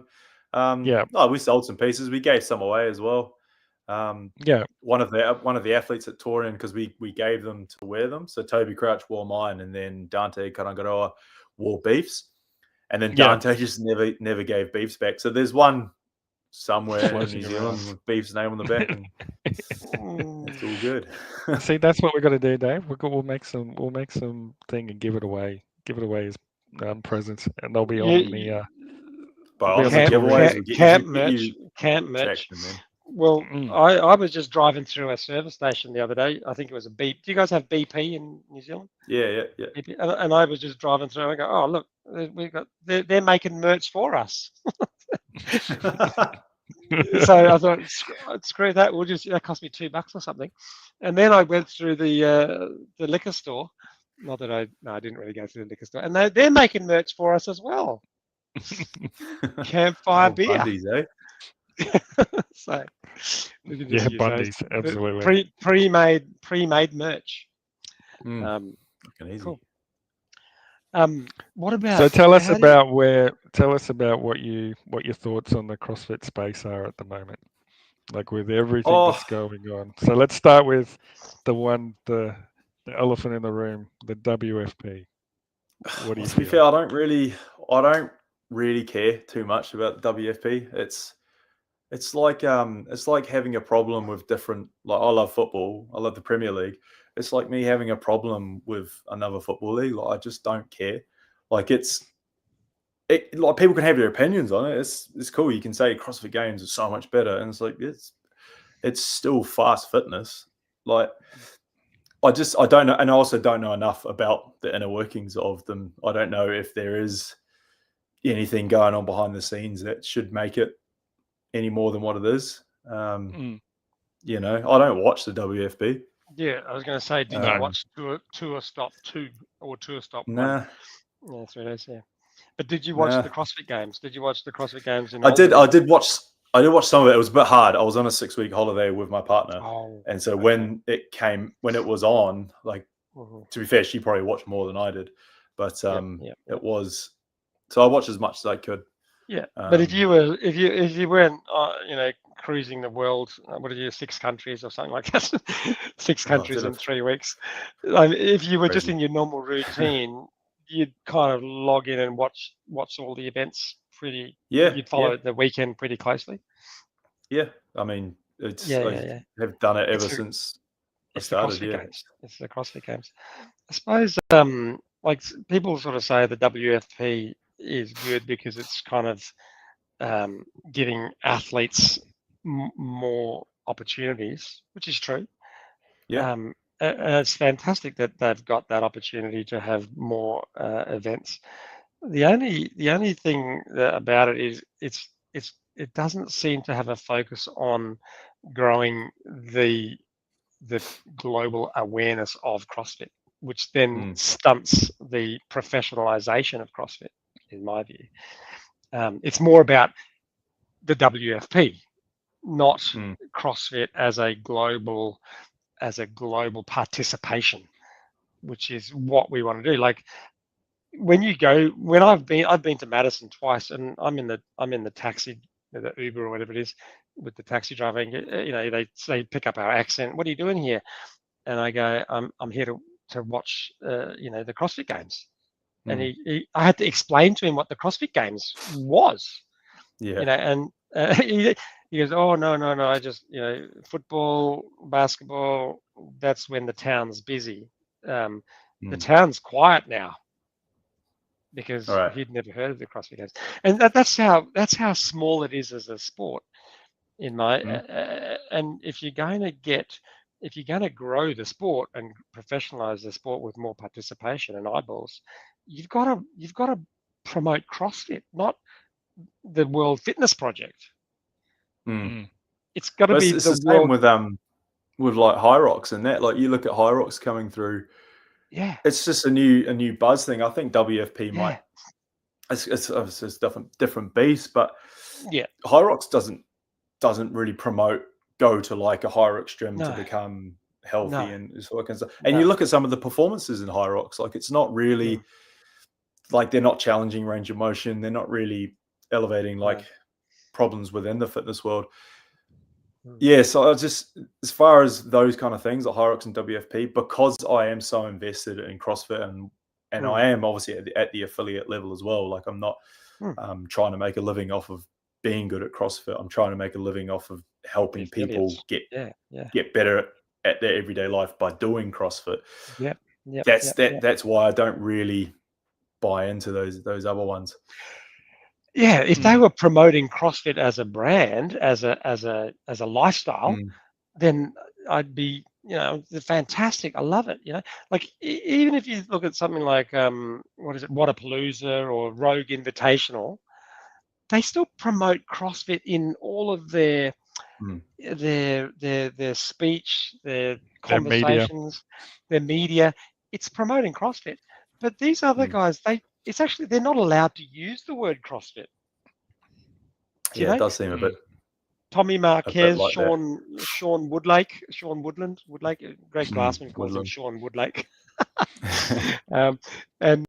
Yeah, We sold some pieces. We gave some away as well. yeah, One of the athletes at Torian, because we gave them to wear them. So Toby Crouch wore mine, and then Dante Karangaroa wore Beefs, and then yeah. Dante just never gave Beefs back. So there's one somewhere in Floating New around. Zealand with Beef's name on the back, and Mm. it's all good. See, that's what we got to do, Dave. We'll make some thing and give it away. Give it away as presents, and they'll be on You, the But they'll be on the honestly, camp, Torian. giveaways camp, will camp get merch, you camp merch. traction, man. Well, Mm. I was just driving through a service station the other day. I think it was a BP. Do you guys have BP in New Zealand? Yeah. BP? And I was just driving through and I go, oh, look, they're making merch for us. So I thought, screw that. That cost me $2 or something. And then I went through the liquor store. Not that I didn't really go through the liquor store. And they're making merch for us as well. Campfire Oh, beer. Bundy's, eh? So we can Yeah, just use those. Bundy's, absolutely. Pre-made merch. Fucking easy. Cool. What about? So tell us about what your thoughts on the CrossFit space are at the moment, like with everything that's going on. So let's start with the elephant in the room, the WFP. What do you to be feel? fair, I don't really care too much about the WFP. It's like having a problem with different. Like, I love football. I love the Premier League. It's like me having a problem with another football league. Like, I just don't care. Like, like, people can have their opinions on it. It's cool. You can say CrossFit Games is so much better, and it's like it's still fast fitness. Like, I don't know, and I also don't know enough about the inner workings of them. I don't know if there is anything going on behind the scenes that should make it any more than what it is. You know, I don't watch the WFP. Yeah, I was going to say, did you watch Tour Stop 2 or Tour Stop 1? Nah. Yeah, that's what it is, yeah. But did you watch the CrossFit Games? Did you watch the CrossFit Games? I did watch some of it. It was a bit hard. I was on a 6-week holiday with my partner. And so when it was on, like, to be fair, she probably watched more than I did. But it was, so I watched as much as I could. Yeah. But if you weren't, cruising the world, what are you, 6 countries or something like that? 6 countries in 3 weeks. If you were just in your normal routine, you'd kind of log in and watch all the events pretty. Yeah. You'd follow the weekend pretty closely. Yeah. I mean, have done it ever since I started. Yeah. It's the CrossFit Games. I suppose, like, people sort of say the WFP is good because it's kind of giving athletes more opportunities, which is true. Yeah. And it's fantastic that they've got that opportunity to have more events. The only thing about it is it doesn't seem to have a focus on growing the global awareness of CrossFit, which then stunts the professionalization of CrossFit, in my view. It's more about the WFP, not CrossFit as a global participation, which is what we want to do. Like, when I've been to Madison twice, and I'm in the taxi, the Uber or whatever it is, with the taxi driver, and, they pick up our accent. What are you doing here? And I go, I'm here to watch the CrossFit Games. And I had to explain to him what the CrossFit Games was. Yeah. And he goes, oh, no, I just, football, basketball, that's when the town's busy. The town's quiet now because he'd never heard of the CrossFit Games. And that's how small it is as a sport in my, and if you're going to grow the sport and professionalize the sport with more participation and eyeballs, you've got to promote CrossFit, not the World Fitness Project. It's got to be the same with like High Rocks and that. Like, you look at High Rocks coming through. Yeah, it's just a new buzz thing. I think WFP might. It's obviously different beast, but High Rocks doesn't really promote go to like a High Rocks gym to become healthy and all that kind of stuff. And you look at some of the performances in High Rocks, like, it's not really like, they're not challenging range of motion. They're not really elevating like problems within the fitness world. Yeah, so I just, as far as those kind of things, like High Rocks and WFP, because I am so invested in CrossFit and I am obviously at the affiliate level as well. Like, I'm not trying to make a living off of being good at CrossFit. I'm trying to make a living off of helping people get better at their everyday life by doing CrossFit. That's why I don't really buy into those other ones. Yeah, if they were promoting CrossFit as a brand, as a lifestyle, then I'd be, fantastic. I love it. Like, even if you look at something like what is it, Wadapalooza or Rogue Invitational, they still promote CrossFit in all of their Mm. their speech, their Their media. conversations, their media. It's promoting CrossFit. But these other guys, they're not allowed to use the word CrossFit. Do you Yeah, it know? does seem a bit Tommy Marquez, like that. Sean Woodland, Greg Glassman calls him Woodland. Sean Woodlake. And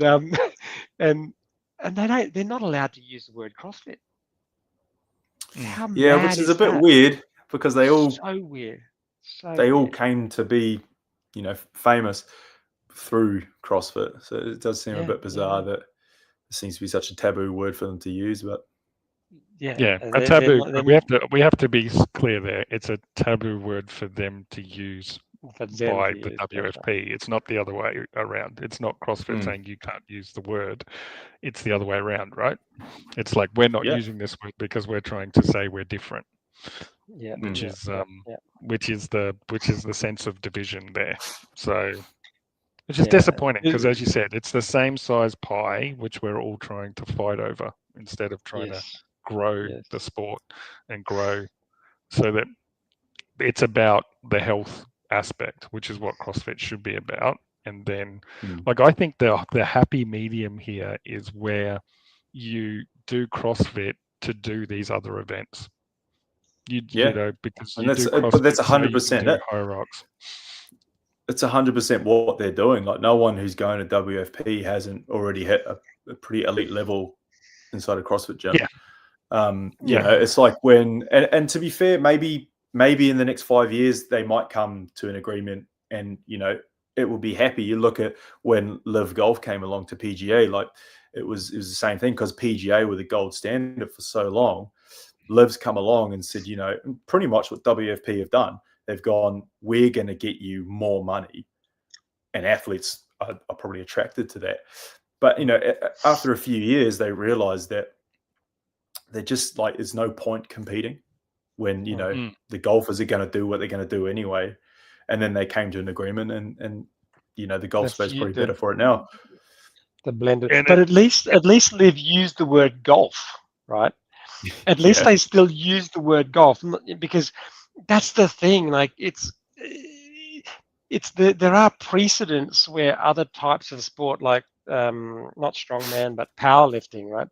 they're not allowed to use the word CrossFit. How Yeah, mad which is a bit that? weird because they all So weird. all came to be, famous through CrossFit. So it does seem a bit bizarre that it seems to be such a taboo word for them to use. But Yeah, a taboo. We have to be clear there. It's a taboo word for them to use by the WFP. Right. It's not the other way around. It's not CrossFit saying you can't use the word. It's the other way around, right? It's like we're not using this word because we're trying to say we're different. Yeah, which is the sense of division there. So, which is disappointing because, as you said, it's the same size pie which we're all trying to fight over instead of trying to grow the sport and grow so that it's about the health aspect, which is what CrossFit should be about. And then, I think the happy medium here is where you do CrossFit to do these other events. You know, because you do CrossFit, but that's 100% it. High rocks. It's 100% what they're doing. Like, no one who's going to WFP hasn't already hit a pretty elite level inside a CrossFit gym. You know, it's like when, and to be fair, maybe in the next 5 years they might come to an agreement, and it will be happy. You look at when Live Golf came along to PGA, like it was the same thing because PGA were the gold standard for so long. Liv's come along and said, pretty much what WFP have done. They've gone, we're going to get you more money. And athletes are probably attracted to that. But, after a few years, they realized that they're just like, there's no point competing when, the golfers are going to do what they're going to do anyway. And then they came to an agreement and the golf space is probably better for it now. The blended. But at least Liv used the word golf, right? At least they still use the word golf, because that's the thing. Like there are precedents where other types of sport, like not strongman but powerlifting, right?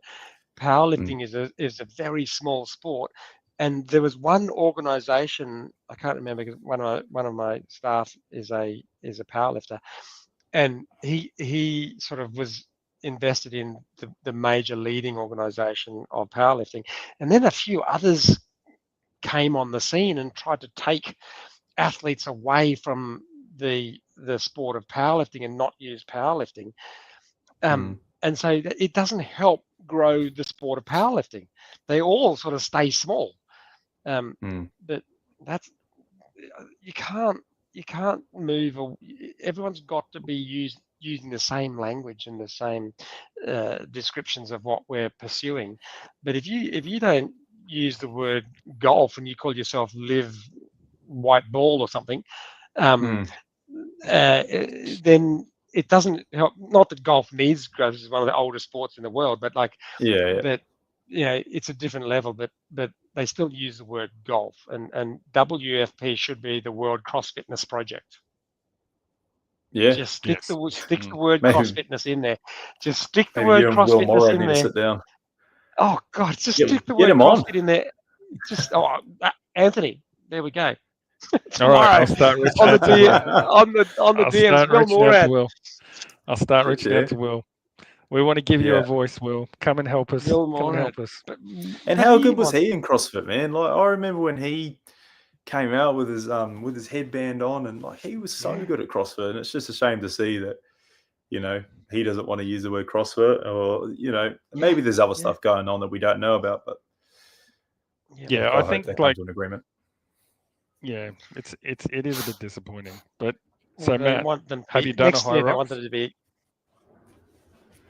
Powerlifting is a very small sport, and there was one organization, I can't remember because one of my staff is a powerlifter, and he sort of was invested in the major leading organization of powerlifting, and then a few others came on the scene and tried to take athletes away from the sport of powerlifting and not use powerlifting, and so it doesn't help grow the sport of powerlifting. They all sort of stay small, but that's you can't move. Everyone's got to be using the same language and the same descriptions of what we're pursuing. But if you don't use the word golf and you call yourself Live White Ball or something, then it doesn't help. Not that golf needs growth; it's one of the oldest sports in the world. But but it's a different level. But they still use the word golf, and WFP should be the World Cross Fitness Project. Yeah, just stick the word cross fitness in there. Just stick the word cross fitness in there. Sit down. Oh God, just stick the word CrossFit in there. Just Anthony, there we go. All right, I'll start reaching on the DMs. Will Morad. I'll start reaching out to Will. We want to give you a voice, Will. Come and help us. Come and help us. And how good was he in CrossFit, man? Like, I remember when he came out with his headband on, and like he was so good at CrossFit. And it's just a shame to see that, he doesn't want to use the word CrossFit, or maybe there's other stuff going on that we don't know about. But I think they come to an agreement. Yeah, it is a bit disappointing. But so Matt, have you done a high rocks?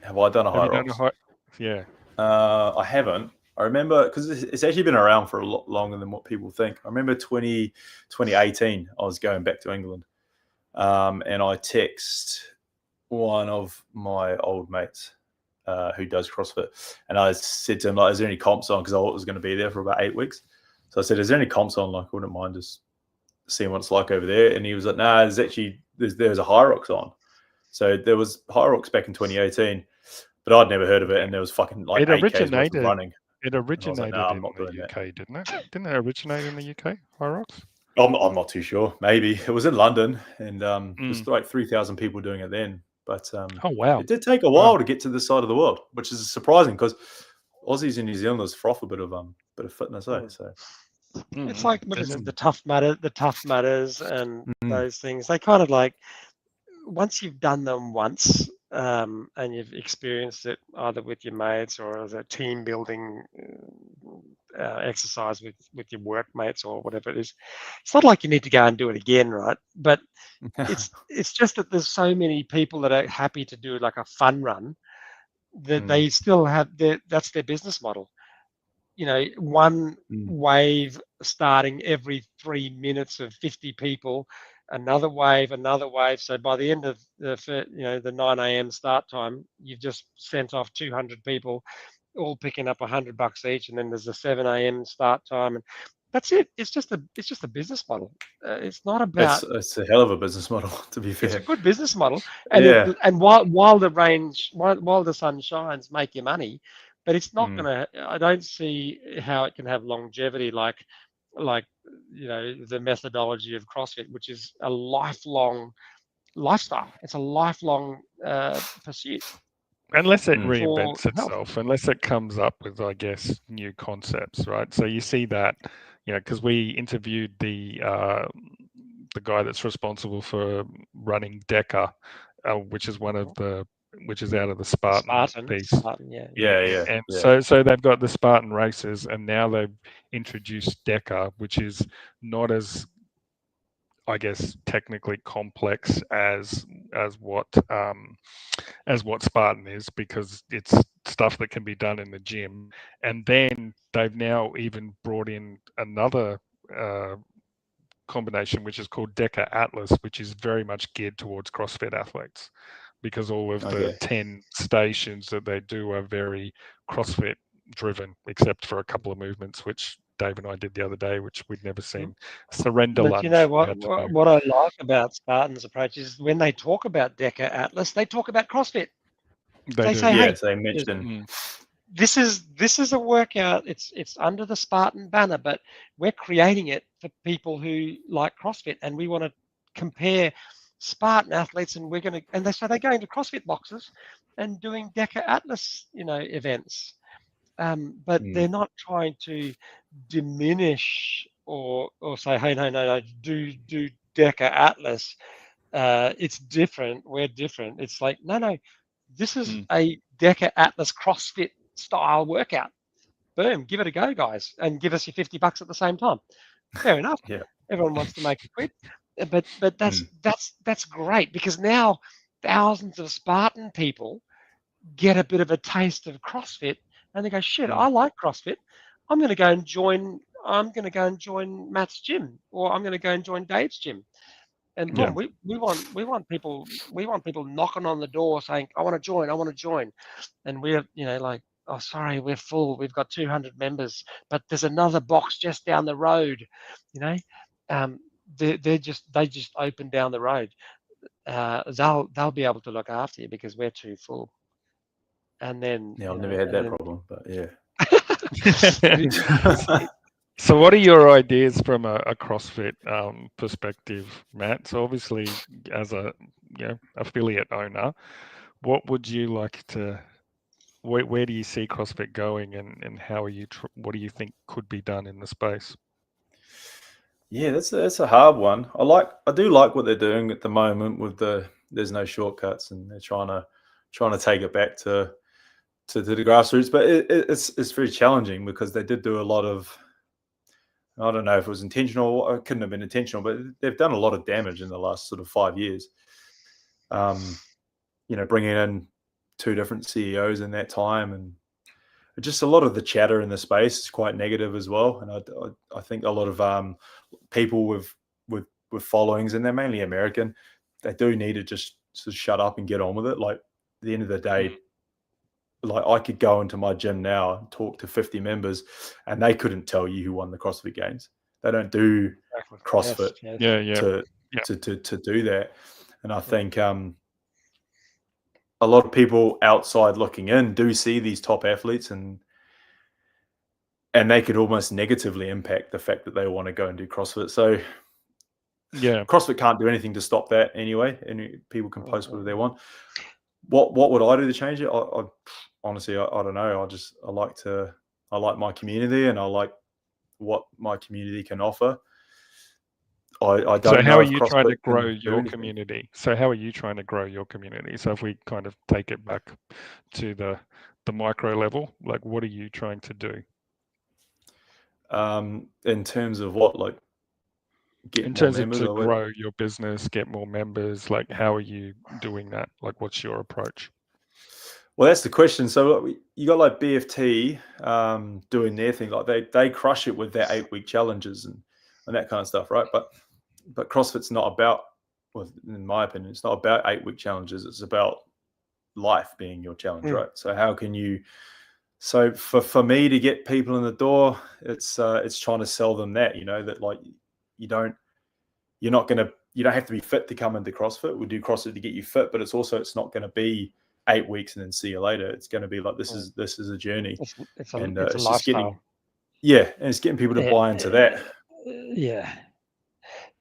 Have I done a high rocks? Yeah. I haven't. I remember, because it's actually been around for a lot longer than what people think. I remember 2018, I was going back to England, and I text one of my old mates, who does CrossFit, and I said to him, like, is there any comps on? Because I was going to be there for about 8 weeks. So I said, is there any comps on? Like, I wouldn't mind just seeing what it's like over there. And he was like, nah, there's a High Rocks on. So there was High Rocks back in 2018, but I'd never heard of it, and there was fucking like 8Ks worth of running. It originated like, no, in the UK, didn't it? Didn't it originate in the UK, High Rocks? I'm not too sure. Maybe it was in London, and it was like 3,000 people doing it then. But oh wow, it did take a while to get to this side of the world, which is surprising because Aussies and New Zealanders froth a bit of fitness, eh? So it's like the tough matters, and those things. They kind of like, once you've done them once, and you've experienced it either with your mates or as a team building exercise with your workmates or whatever it is, it's not like you need to go and do it again, right? But it's just that there's so many people that are happy to do like a fun run that they still have that's their business model. You know, one wave starting every 3 minutes of 50 people, another wave. So by the end of the 9 a.m. start time, you've just sent off 200 people, all picking up $100 each, and then there's a 7 a.m. start time, and that's it. It's just a business model. It's not about. It's a hell of a business model, to be fair. It's a good business model, and while the sun shines, make your money. But it's not gonna. I don't see how it can have longevity like the methodology of CrossFit, which is a lifelong lifestyle. It's a lifelong pursuit. Unless it reinvents itself, unless it comes up with, I guess, new concepts, right? So you see that, because we interviewed the guy that's responsible for running DECA, which is which is out of the Spartan piece. Spartan, yeah. And so they've got the Spartan races, and now they've introduced DECA, which is not as, I guess, technically complex as what Spartan is, because it's stuff that can be done in the gym. And then they've now even brought in another combination, which is called DECA Atlas, which is very much geared towards CrossFit athletes, because all of the 10 stations that they do are very CrossFit driven, except for a couple of movements which Dave and I did the other day, which we'd never seen. Surrender lunge. You know what I like about Spartan's approach is when they talk about DECA Atlas, they talk about CrossFit. They say, hey, they mention this is a workout. It's under the Spartan banner, but we're creating it for people who like CrossFit, and we want to compare Spartan athletes, and they're going to CrossFit boxes and doing DECA Atlas, events. But they're not trying to diminish or say, hey, no, do DECA Atlas. It's different. We're different. It's like, no, this is a DECA Atlas CrossFit style workout. Boom, give it a go, guys, and give us your $50 at the same time. Fair enough. Yeah. Everyone wants to make a quid, but that's great, because now thousands of Spartan people get a bit of a taste of CrossFit, and they go, shit, I like CrossFit. I'm going to go and join Matt's gym, or I'm going to go and join Dave's gym. And boom, we want people knocking on the door saying, I want to join. And we're, like, oh, sorry, we're full. We've got 200 members, but there's another box just down the road. They just opened down the road. They'll be able to look after you because we're too full. And then I've never had that problem, but yeah. So what are your ideas from a CrossFit perspective, Matt? So obviously, as a affiliate owner, what would you like to? Where do you see CrossFit going, and how are you? What do you think could be done in the space? Yeah, that's a hard one. I do like what they're doing at the moment with there's no shortcuts, and they're trying to take it back to the grassroots, but it's very challenging because they did do a lot of, I don't know if it was intentional or it couldn't have been intentional, but they've done a lot of damage in the last sort of 5 years. Bringing in 2 different CEOs in that time, and just a lot of the chatter in the space is quite negative as well. And I think a lot of people with followings, and they're mainly American, they do need to just shut up and get on with it. Like, at the end of the day, like I could go into my gym now and talk to 50 members, and they couldn't tell you who won the CrossFit Games. They don't do CrossFit to do that. And I think a lot of people outside looking in do see these top athletes, and they could almost negatively impact the fact that they want to go and do CrossFit. So CrossFit can't do anything to stop that anyway, and people can post whatever they want. What would I do to change it? I honestly, I don't know. I like my community, and I like what my community can offer. I don't know. So how are you trying to grow your community? So if we kind of take it back to the micro level, like what are you trying to do? In terms of what, like in terms of to grow your business, get more members, like how are you doing that? Like what's your approach? Well, that's the question. So you got like BFT doing their thing, like they crush it with their 8-week challenges and that kind of stuff, right? But CrossFit's not about, well, in my opinion, it's not about 8-week challenges. It's about life being your challenge, right? So how can you? So for me to get people in the door, it's trying to sell them that, that like you don't have to be fit to come into CrossFit. We do CrossFit to get you fit, but it's not going to be 8 weeks and then see you later. It's going to be like this is a journey. It's a lifestyle. It's getting people to buy into that.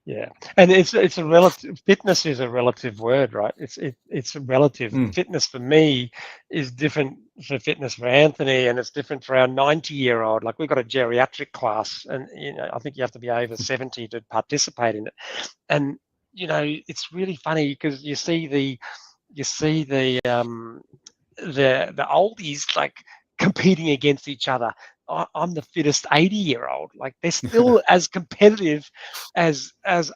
Yeah, and it's a relative. Fitness is a relative word, right? It's a relative. Fitness for me is different for fitness for Anthony, and it's different for our 90-year-old. Like we've got a geriatric class, and I think you have to be over 70 to participate in it. And it's really funny because you see the oldies like competing against each other. I'm the fittest 80-year-old. Like they're still as competitive as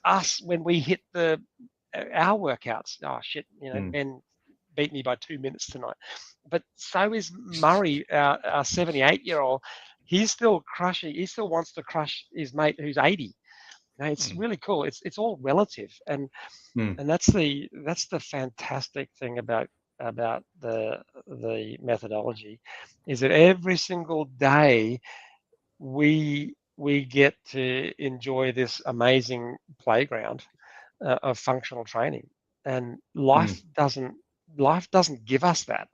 us when we hit our workouts. Oh shit, Ben beat me by 2 minutes tonight. But so is Murray, our 78-year-old. He's still crushing. He still wants to crush his mate who's 80. It's really cool. It's all relative, and that's the fantastic thing about the methodology, is that every single day we get to enjoy this amazing playground of functional training, and life doesn't give us that.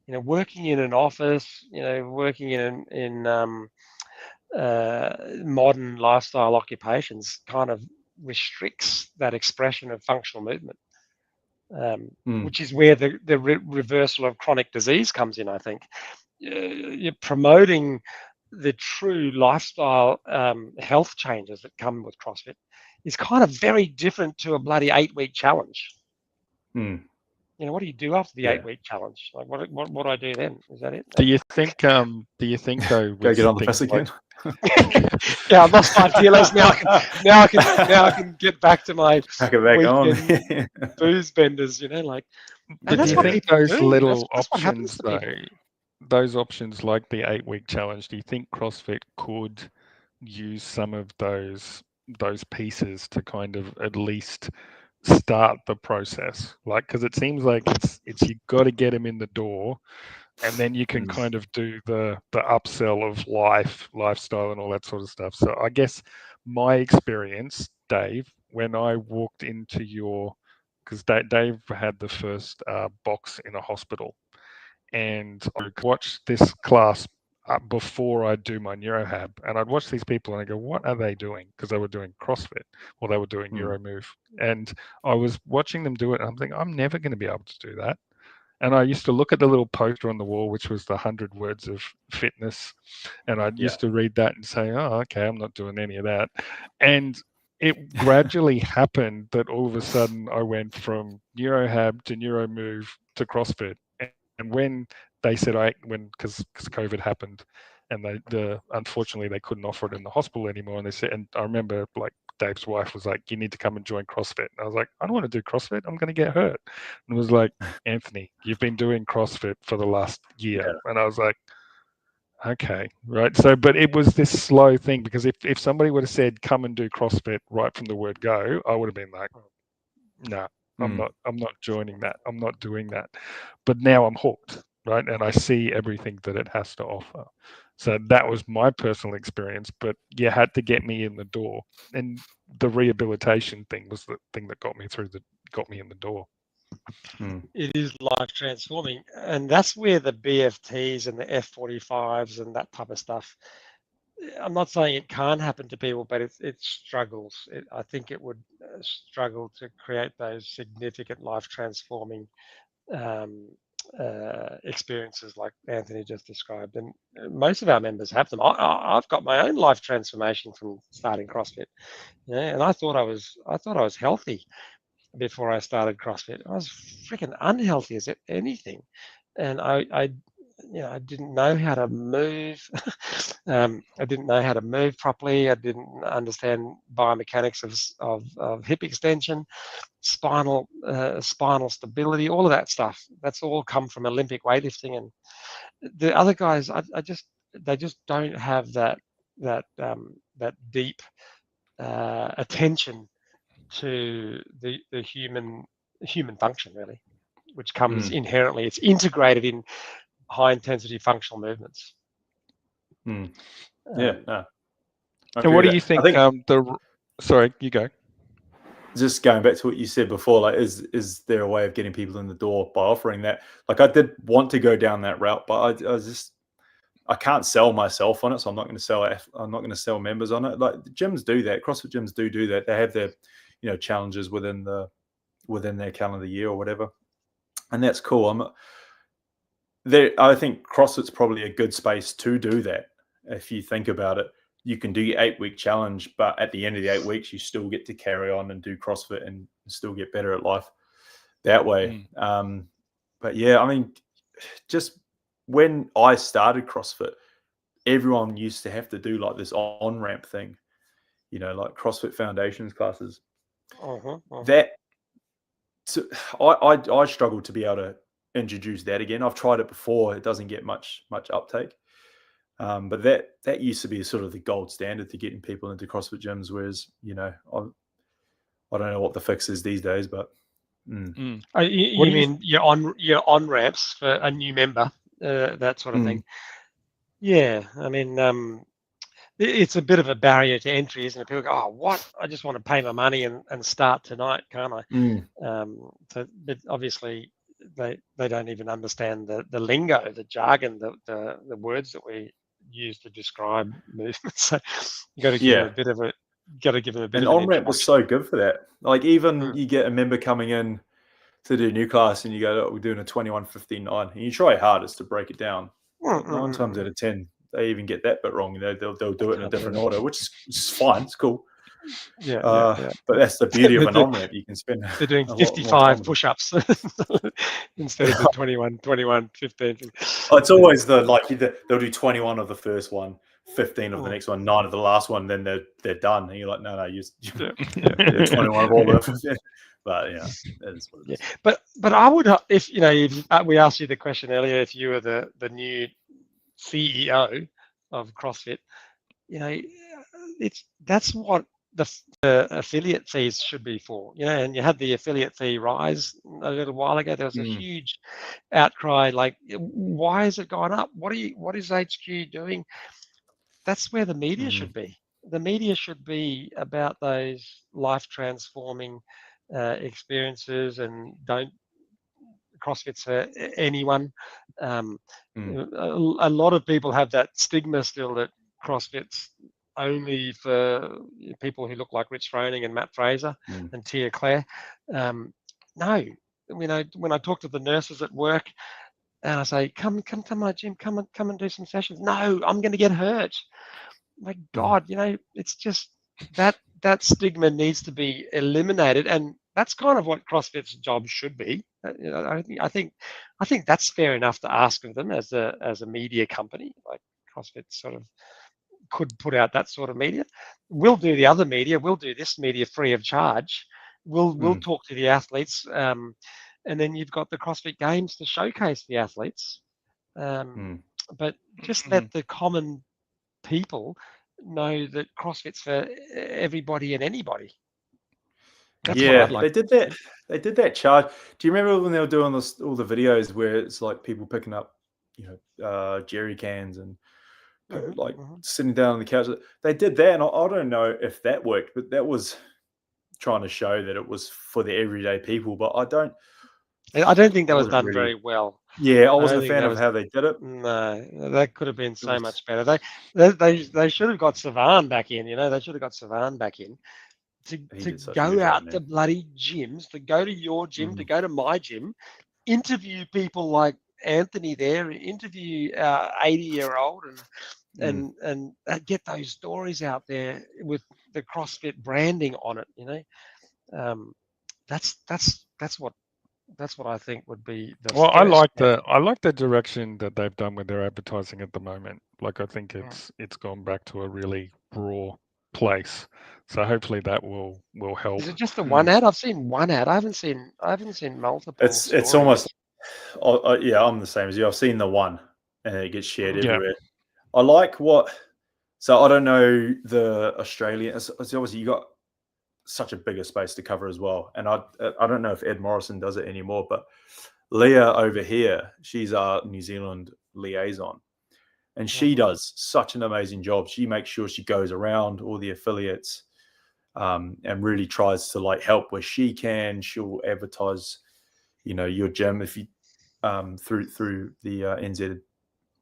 Working in an office, working in modern lifestyle occupations kind of restricts that expression of functional movement. Which is where the reversal of chronic disease comes in, I think. You're promoting the true lifestyle health changes that come with CrossFit is kind of very different to a bloody 8-week challenge. What do you do after the 8-week challenge? Like what do I do then? Is that it? Do you think though? Go get on the piss again. Yeah, I've lost 5 kilos now. I can get back to my weekend booze benders. But do you think those little options though, those options like the 8-week challenge, do you think CrossFit could use some of those pieces to kind of at least start the process? Like, because it seems like it's you've got to get them in the door, and then you can kind of do the upsell of lifestyle and all that sort of stuff. So I guess my experience, Dave, when I walked into because Dave had the first box in a hospital, and I watched this class before I do my NeuroHab, and I'd watch these people and I go, what are they doing? Because they were doing CrossFit or they were doing NeuroMove, and I was watching them do it, and I'm thinking, I'm never going to be able to do that. And I used to look at the little poster on the wall, which was the 100 words of fitness. And I used to read that and say, oh, okay, I'm not doing any of that. And it gradually happened that all of a sudden I went from NeuroHab to NeuroMove to CrossFit. And when they said, because COVID happened, and unfortunately they couldn't offer it in the hospital anymore. And they said, and I remember like Dave's wife was like, you need to come and join CrossFit. And I was like, I don't want to do CrossFit. I'm going to get hurt. And it was like, Anthony, you've been doing CrossFit for the last year. Yeah. And I was like, okay, right. So, but it was this slow thing, because if somebody would have said, come and do CrossFit right from the word go, I would have been like, no, I'm not joining that. I'm not doing that. But now I'm hooked. right? And I see everything that it has to offer. So that was my personal experience, but you had to get me in the door. And the rehabilitation thing was the thing that got me in the door. It is life transforming, and that's where the BFTs and the F45s and that type of stuff. I'm not saying it can't happen to people, but it struggles. I think it would struggle to create those significant life transforming experiences like Anthony just described. And most of our members have them. I've got my own life transformation from starting CrossFit, and I thought I was healthy before I started CrossFit. I was freaking unhealthy as anything, and I didn't know how to move. I didn't know how to move properly. I didn't understand biomechanics of hip extension, spinal stability, all of that stuff. That's all come from Olympic weightlifting, and the other guys, they just don't have that deep attention to the human function, really, which comes inherently. It's integrated in high intensity functional movements. So what do you think? Sorry, you go. Just going back to what you said before, like, is there a way of getting people in the door by offering that? Like, I did want to go down that route, but I can't sell myself on it, so I'm not going to sell members on it. Like, gyms do that. CrossFit gyms do that. They have their challenges within their calendar year or whatever, and that's cool. I think CrossFit's probably a good space to do that. If you think about it, you can do your 8-week challenge, but at the end of the 8 weeks, you still get to carry on and do CrossFit and still get better at life that way. But yeah, I mean, just when I started CrossFit, everyone used to have to do like this on-ramp thing, like CrossFit Foundations classes. That, so I struggle to be able to introduce that again. I've tried it before; it doesn't get much uptake. But that used to be sort of the gold standard to getting people into CrossFit gyms. Whereas, I don't know what the fix is these days, but. You mean your on ramps for a new member, that sort of thing? Yeah, I mean, it's a bit of a barrier to entry, isn't it? People go, "Oh, what? I just want to pay my money and start tonight, can't I?" But obviously, they don't even understand the lingo, the jargon, the words that we use to describe movements. So you got to give them a bit of a. Got to give them a bit and of an on-ramp was so good for that. Like, even you get a member coming in to do a new class and you go, "Oh, we're doing a 21-15-9," and you try your hardest to break it down. 9 times out of 10, they even get that bit wrong. They'll do it in a different order, which is fine. It's cool. Yeah. But that's the beauty of an on-ramp. You can spend. They're doing 55 push-ups instead of the 21, 15. Oh, it's always they'll do 21 of the first one, 15 of the next one, 9 of the last one, then they're done. And you're like, no, you're 21 of all of them. But yeah, that is what it is. But I would, if we asked you the question earlier, if you were the new CEO of CrossFit, that's what the affiliate fees should be for. And you had the affiliate fee rise a little while ago. There was a huge outcry, like, why is it going up? What is HQ doing? That's where the media should be. The media should be about those life transforming experiences, and don't CrossFit's for anyone. A lot of people have that stigma still that CrossFit's only for people who look like Rich Froning and Matt Fraser and Tia Claire. No, when I talk to the nurses at work and I say, come to my gym, come and do some sessions. No, I'm going to get hurt. My God, it's just that stigma needs to be eliminated, and that's kind of what CrossFit's job should be. I think that's fair enough to ask of them as a media company. Like, CrossFit sort of could put out that sort of media. We'll do the other media. We'll do this media free of charge. We'll talk to the athletes, and then you've got the CrossFit Games to showcase the athletes. But just let the common people know that CrossFit's for everybody and anybody. That's what I'd like. They did that charge. Do you remember when they were doing all the videos where it's like people picking up jerry cans and Mhm, mhm. sitting down on the couch. They did that, and I don't know if that worked, but that was trying to show that it was for the everyday people. But I don't think I that was wasn't done really. very well. Yeah, I I don't wasn't a think fan that of was. how they did it. No, that could have been It so was much better. They should have got Savan back in. They should have got Savan back in he to did such a good go job, out to man. bloody gyms, to go to your gym, to Mm, go to my gym, interview people like Anthony there, interview 80-year-old, mm. and get those stories out there with the CrossFit branding on it. Um, that's what I think would be the Well, first step. I like the direction that they've done with their advertising at the moment. Like I think Mm. it's gone back to a really raw place. So hopefully that will Is help. it just the one Mm. ad? I've seen one ad. I haven't seen multiple It's almost stories. yeah. I'm the same as you. I've seen the one, and it gets shared Mm. Yeah. everywhere. I like what. So I don't know the Australian. It's obviously you got such a bigger space to cover as well, and I don't know if Ed Morrison does it anymore, but Leah over here, she's our New Zealand liaison, and she Mhm. does such an amazing job. She makes sure she goes around all the affiliates, and really tries to help where she can. She'll advertise, your gym if you through the NZ,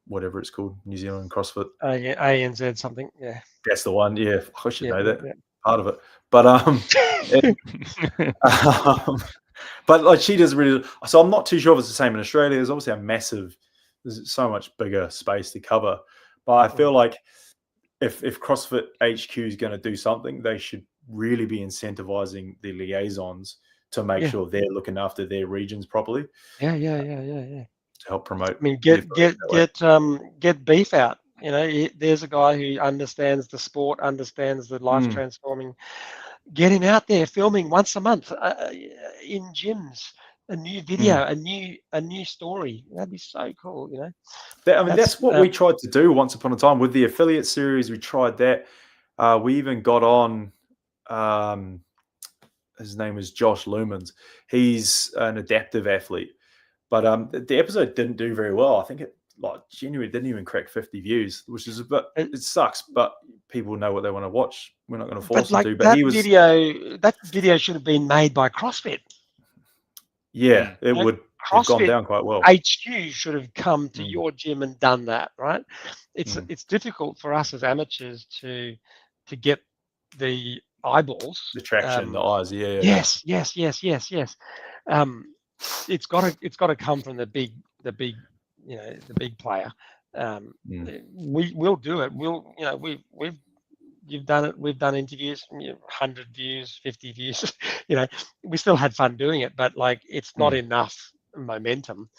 whatever it's called, New Zealand CrossFit. Yeah, ANZ something. Yeah. That's the one. Yeah, I should Yep. know Yep. that part of it. But it- um, but she does really. So I'm not too sure if it's the same in Australia. There's obviously there's so much bigger space to cover. But I feel Mm. like if CrossFit HQ is going to do something, they should really be incentivizing the liaisons to make Yeah. sure they're looking after their regions properly Yeah. Yeah. Yeah. Yeah. Yeah. to help promote I mean, the get affiliates get that way. get beef out. There's a guy who understands the sport, understands the life Mm, transforming. Get him out there filming once a month in gyms. A new mm. video, a new story. That'd be so cool. That's That's what we tried to do once upon a time with the affiliate series. We tried that. We even got on. Um, his name is Josh Lumens. He's an adaptive athlete, but the episode didn't do very well. I think it genuinely didn't even crack 50 views, which is a bit. uh, It sucks, but people know what they want to watch. We're not going to but force them like to. But he was, that video should have been made by CrossFit. yeah, Mm. it would have gone CrossFit down quite well. HQ should have come to Mm, your gym and done that, right? It's mm. it's difficult for us as amateurs to get the eyeballs. The traction, the eyes, yeah. Yes, yes, yes, yes, yes. Um, it's got to come from the big player. Um, Mm, we'll do it. You've done it. We've done interviews, 100 views, 50 views. We still had fun doing it, but it's not mm. enough momentum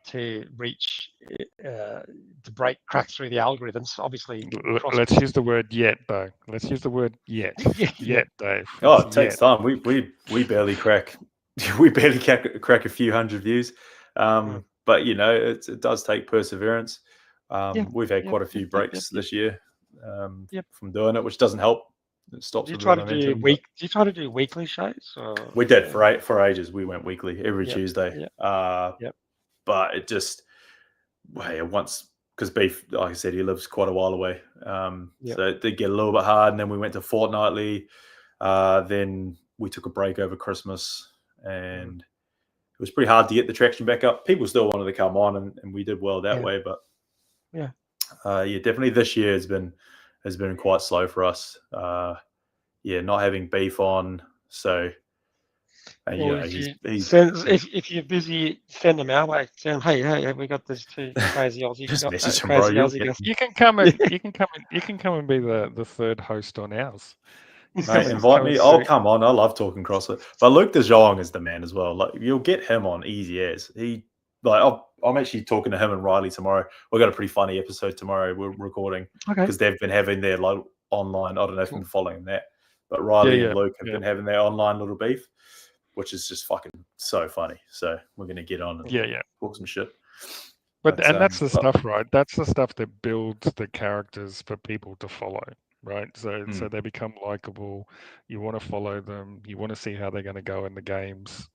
to reach crack through the algorithms. Obviously, Let's CrossFit. use the word yet, though. Let's use the word yet. Yeah, yeah, Yet, Dave. Oh, It's it takes yet. time. We barely crack we barely crack a few hundred views. mm, But it does take perseverance. yeah, We've had yep, quite a yep, few yep, yep, breaks yep, this year yep. from doing it, which doesn't help. It stops Do you a bit of try to do momentum. But do you try to do weekly shows or? we did for ages. We went weekly every Yep, Tuesday. yep, yep. But it just once because Beef, like I said, he lives quite a while away. Yep. So it did get a little bit hard, and then we went to fortnightly. Then we took a break over Christmas, Mm. and it was pretty hard to get the traction back up. People still wanted to come on, and we did well that Yeah. way. But Yeah. definitely this year has been quite slow for us. Not having Beef on, so and Well, he's if you're busy, send them our way. Send them, hey, we got these two crazy Aussie just message him, bro. crazy You'll Aussie get guys. You can come Yeah. and you can come and be the third host on ours. You Mate, invite me. I'll come on. I love talking CrossFit. But Luke De Jong is the man as well. Like you'll get him on easy as I'm actually talking to him and Riley tomorrow. We've got a pretty funny episode tomorrow. We're recording Okay. because they've been having their online. I don't know if you've been following that, but Yeah, Riley yeah, and Luke have yeah. been having their online little beef, which is just fucking so funny. So we're gonna get on and Yeah. talk some shit. But that's the stuff, right? That's the stuff that builds the characters for people to follow, right? So they become likable. You want to follow them. You want to see how they're going to go in the games.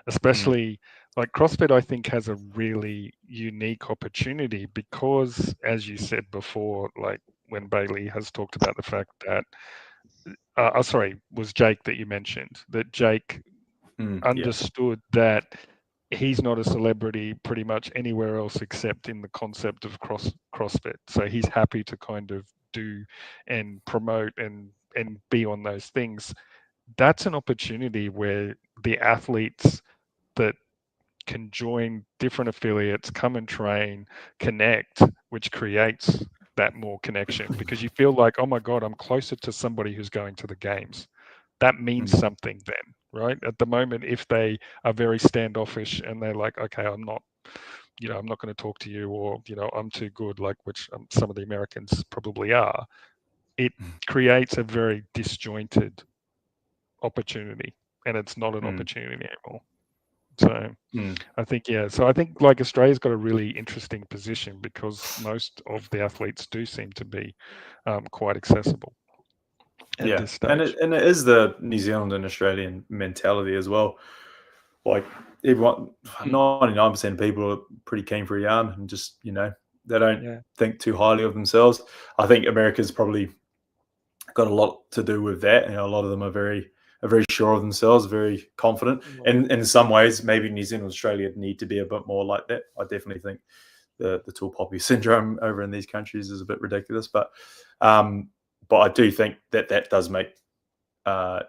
Especially like CrossFit, I think has a really unique opportunity because, as you said before, like when Bailey has talked about the fact that, was Jake that you mentioned, that Jake Yeah. understood that he's not a celebrity pretty much anywhere else except in the concept of CrossFit. So he's happy to kind of do and promote and be on those things. That's an opportunity where the athletes that can join different affiliates, come and train, connect, which creates that more connection because you feel like, oh my God, I'm closer to somebody who's going to the games. That means something then, right? At the moment, if they are very standoffish and they're like, okay, I'm not going to talk to you, or, I'm too good, like which some of the Americans probably are, it creates a very disjointed opportunity, and it's not an opportunity anymore. So I think, so I think like Australia's got a really interesting position because most of the athletes do seem to be quite accessible at this stage. And it is the New Zealand and Australian mentality as well. Like everyone, 99% of people are pretty keen for a yarn, and just they don't think too highly of themselves. I think America's probably got a lot to do with that. A lot of them are very sure of themselves, very confident. And in some ways, maybe New Zealand and Australia need to be a bit more like that. I definitely think the tall poppy syndrome over in these countries is a bit ridiculous, but I do think that does make our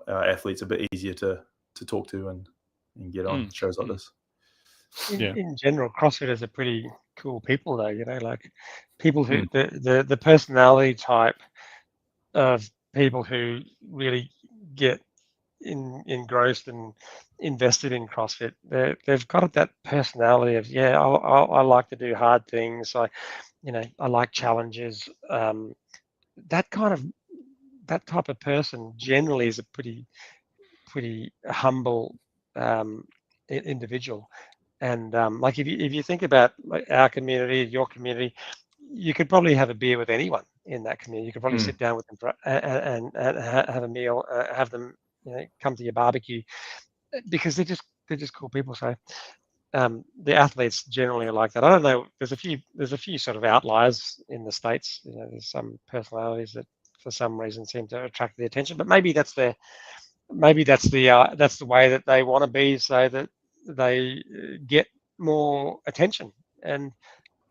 athletes a bit easier to talk to and get on shows like this. In general, CrossFitters are pretty cool people, though. Like people who the personality type of people who really get engrossed and invested in CrossFit. They've got that personality of I like to do hard things. I like challenges. That type of person generally is a pretty humble individual. And like if you think about like our community, your community, you could probably have a beer with anyone in that community. You could probably sit down with them and have a meal, have them come to your barbecue, because they're just cool people. So the athletes generally are like that. I don't know. There's a few sort of outliers in the States. There's some personalities that for some reason seem to attract the attention, but maybe that's the way that they want to be, so that they get more attention and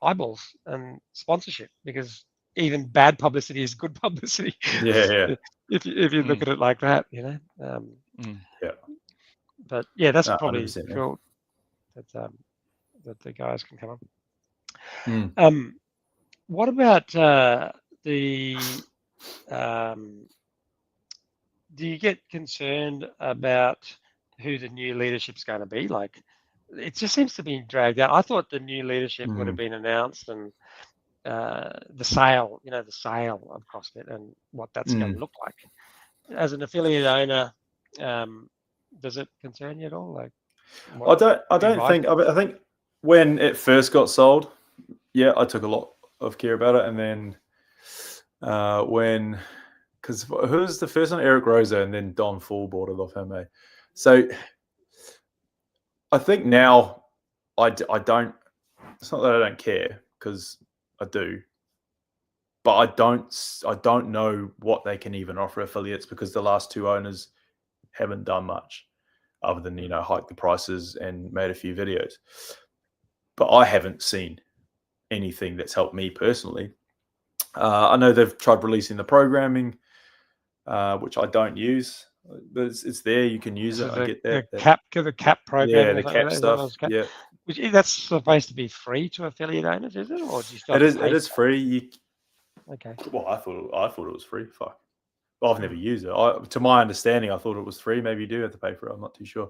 eyeballs and sponsorship, because even bad publicity is good publicity. If you look at it like that, But that's probably cool that the guys can come on. What about the? Do you get concerned about who the new leadership's going to be? Like, it just seems to be dragged out. I thought the new leadership would have been announced, and the sale of CrossFit and what that's going to look like. As an affiliate owner, does it concern you at all? Like, I don't think. I think when it first got sold, I took a lot of care about it, and then because who was the first one? Eric Rosa, and then Don Full bought it off him. So I think now I don't. It's not that I don't care, because I do, but I don't know what they can even offer affiliates, because the last two owners haven't done much other than hike the prices and made a few videos. But I haven't seen anything that's helped me personally. I know they've tried releasing the programming, which I don't use, but it's there. You can use it. I get that. The cap program. Yeah, the cap stuff. Yeah, that's supposed to be free to affiliate owners, is it? Or do you still have to pay? It is free. Okay. Well, I thought it was free. Fuck. Well, I've never used it. To my understanding, I thought it was free. Maybe you do have to pay for it. I'm not too sure.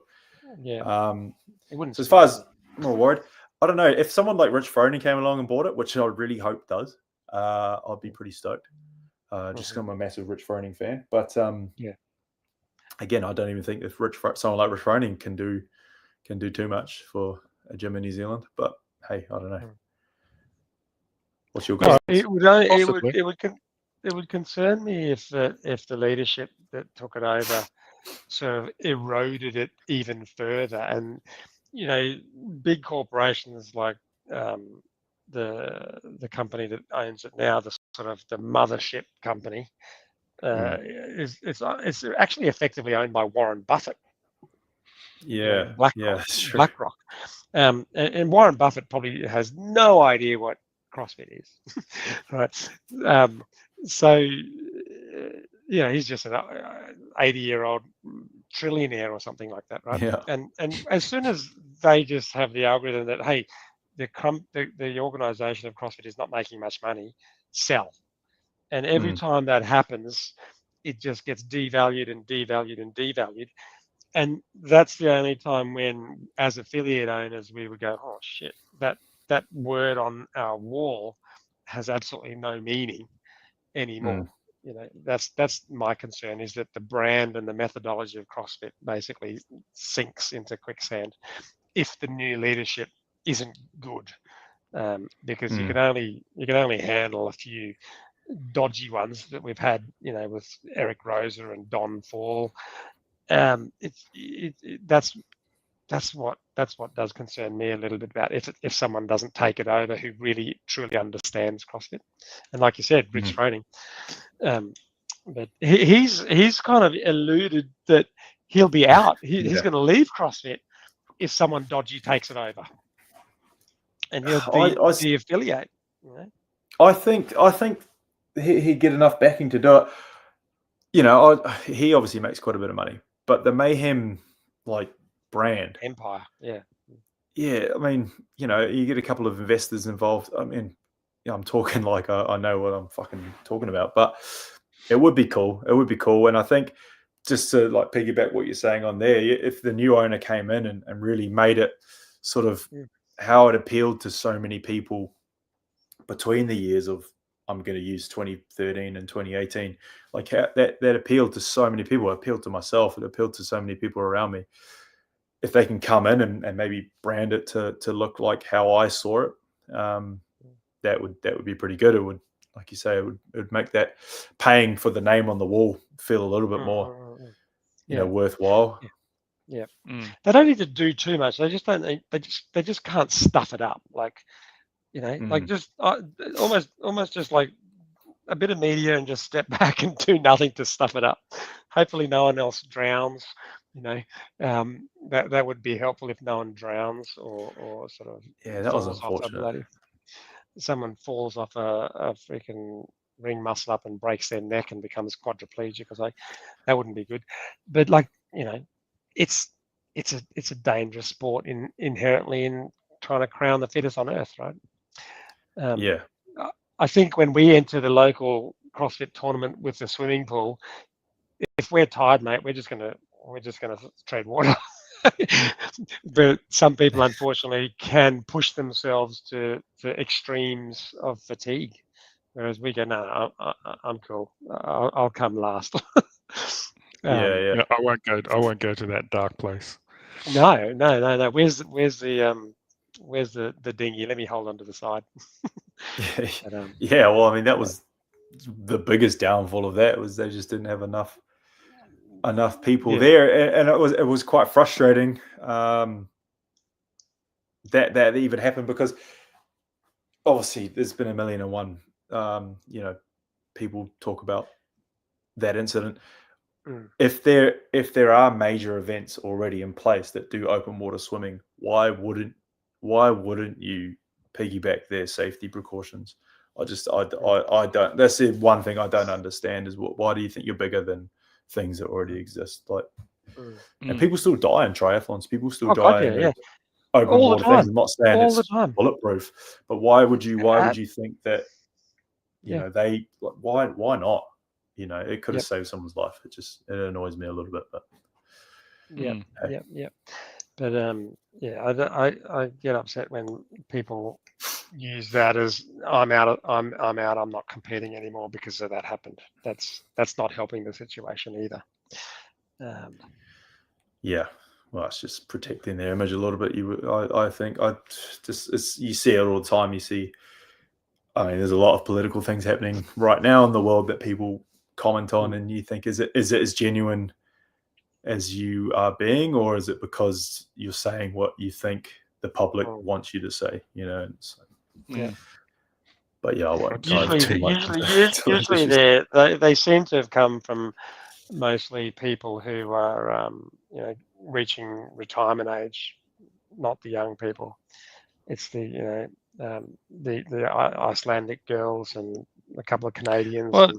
Yeah. It wouldn't. So as far as I'm not worried, I don't know if someone like Rich Froning came along and bought it, which I really hope does. I'd be pretty stoked. Just because I'm a massive Rich Froning fan. But again, I don't even think if someone like Rich Froning can do too much for a gym in New Zealand. But hey, I don't know. What's your guys? It would concern me if the leadership that took it over sort of eroded it even further. And big corporations like the company that owns it now, the sort of the mothership company, it's actually effectively owned by Warren Buffett. Yeah, BlackRock. that's true. BlackRock. And Warren Buffett probably has no idea what CrossFit is, right? So, he's just an 80-year-old trillionaire or something like that, right? Yeah. And as soon as they just have the algorithm that, hey, the organization of CrossFit is not making much money, sell. And every time that happens, it just gets devalued and devalued and devalued. And that's the only time when, as affiliate owners, we would go, oh shit, that word on our wall has absolutely no meaning anymore. That's my concern, is that the brand and the methodology of CrossFit basically sinks into quicksand if the new leadership isn't good, because you can only handle a few dodgy ones that we've had, with Eric Rosa and Don Fall. That's what does concern me a little bit about if someone doesn't take it over who really truly understands CrossFit. And like you said, Rich Froning, but he's kind of alluded that he'll be out. He's going to leave CrossFit if someone dodgy takes it over, and he'll de-affiliate. I think he'd get enough backing to do it. He obviously makes quite a bit of money, but the Mayhem brand empire, yeah. I mean, you get a couple of investors involved. I mean, I'm talking like I know what I'm fucking talking about, but it would be cool. It would be cool, and I think just to piggyback what you're saying on there, if the new owner came in and really made it sort of how it appealed to so many people between the years of, I'm going to use 2013 and 2018, that appealed to so many people. It appealed to myself. It appealed to so many people around me. If they can come in and maybe brand it to look like how I saw it, that would be pretty good. It would, like you say, it would make that paying for the name on the wall feel a little bit more, worthwhile. Yeah. They don't need to do too much. They just don't. They just can't stuff it up. Just almost just like a bit of media and just step back and do nothing to stuff it up. Hopefully, no one else drowns. That would be helpful if no one drowns or sort of that was unfortunate. Someone falls off a freaking ring muscle up and breaks their neck and becomes quadriplegic or something. That wouldn't be good. But it's a dangerous sport inherently in trying to crown the fittest on earth, right? I think when we enter the local CrossFit tournament with the swimming pool, if we're tired, mate, we're just gonna trade water. But some people, unfortunately, can push themselves to extremes of fatigue, whereas we go, no, I'm cool. I'll come last. I won't go to that dark place. No. Where's the dinghy? Let me hold on to the side. Well, I mean, that was the biggest downfall of that, was they just didn't have enough people there, and it was quite frustrating that even happened, because obviously there's been 1,000,001 people talk about that incident. If there are major events already in place that do open water swimming, why wouldn't you piggyback their safety precautions? I don't. That's the one thing I don't understand, is why do you think you're bigger than things that already exist? And people still die in triathlons. People still die in open water things. I'm not saying it's bulletproof, but why would you think that? They why not? It could have saved someone's life. It annoys me a little bit, but But I get upset when people use that as, I'm out. I'm not competing anymore because of that happened. That's not helping the situation either. Well, it's just protecting their image a little bit. I think you see it all the time. You see, I mean, there's a lot of political things happening right now in the world that people comment on, and you think, is it as genuine as you are being, or is it because you're saying what you think the public wants you to say? You know. Yeah. But yeah, I won't dive too much. Usually they seem to have come from mostly people who are reaching retirement age, not the young people. It's the Icelandic girls and a couple of Canadians. Well,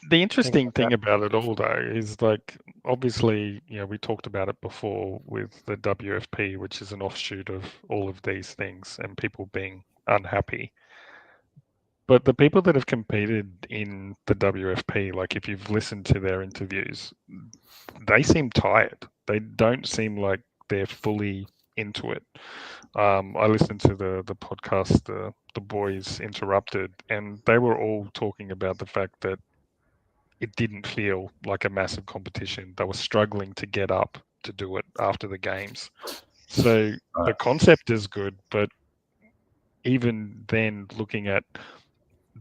the interesting thing about it all, though, is like obviously, we talked about it before with the WFP, which is an offshoot of all of these things and people being unhappy. But the people that have competed in the WFP, like if you've listened to their interviews, they seem tired. They don't seem like they're fully into it. I listened to the podcast, the Boys Interrupted, and they were all talking about the fact that it didn't feel like a massive competition. They were struggling to get up to do it after the games. So the concept is good, but even then, looking at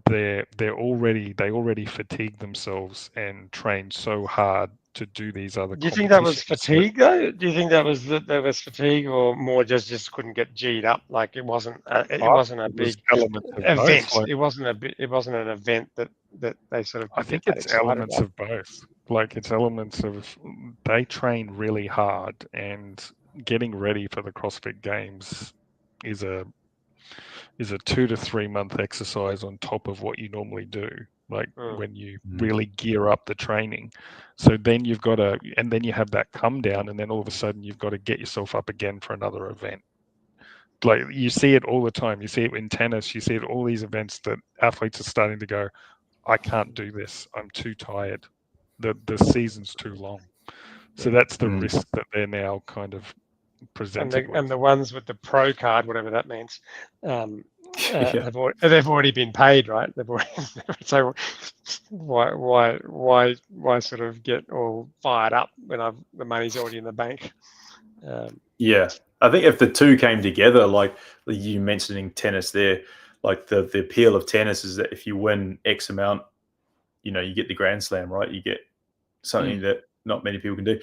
they already fatigued themselves and trained so hard to do these other competitions. Do you think that was fatigue, though? Do you think that was fatigue, or more just couldn't get G'd up? Like it wasn't a big event. Like, it wasn't an event that they sort of. I think it's elements of both. Like it's elements of they train really hard, and getting ready for the CrossFit Games is a 2 to 3 month exercise on top of what you normally do, like when you really gear up the training. So then you've got to, and then you have that come down, and then all of a sudden you've got to get yourself up again for another event. Like you see it all the time. You see it in tennis. You see it all these events that athletes are starting to go, I can't do this. I'm too tired. The season's too long. So that's the risk that they're now kind of presented with. And the ones with the pro card, whatever that means, they've already been paid, right? So why sort of get all fired up when the money's already in the bank? Yeah, I think if the two came together, like you mentioning tennis there, like the appeal of tennis is that if you win X amount, you get the Grand Slam, right? You get something that not many people can do.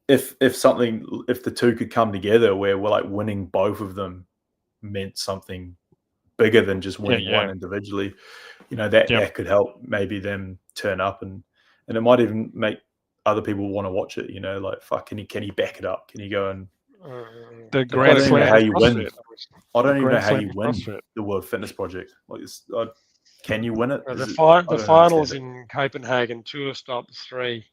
If the two could come together where we're like winning both of them meant something bigger than just winning one individually, that could help maybe them turn up, and it might even make other people want to watch it. Like fuck, can he back it up? Can he go and the Grand Slam? How you win? I don't even know how you win the World Fitness Project. Like, can you win it? The finals in Copenhagen, 2 stops 3.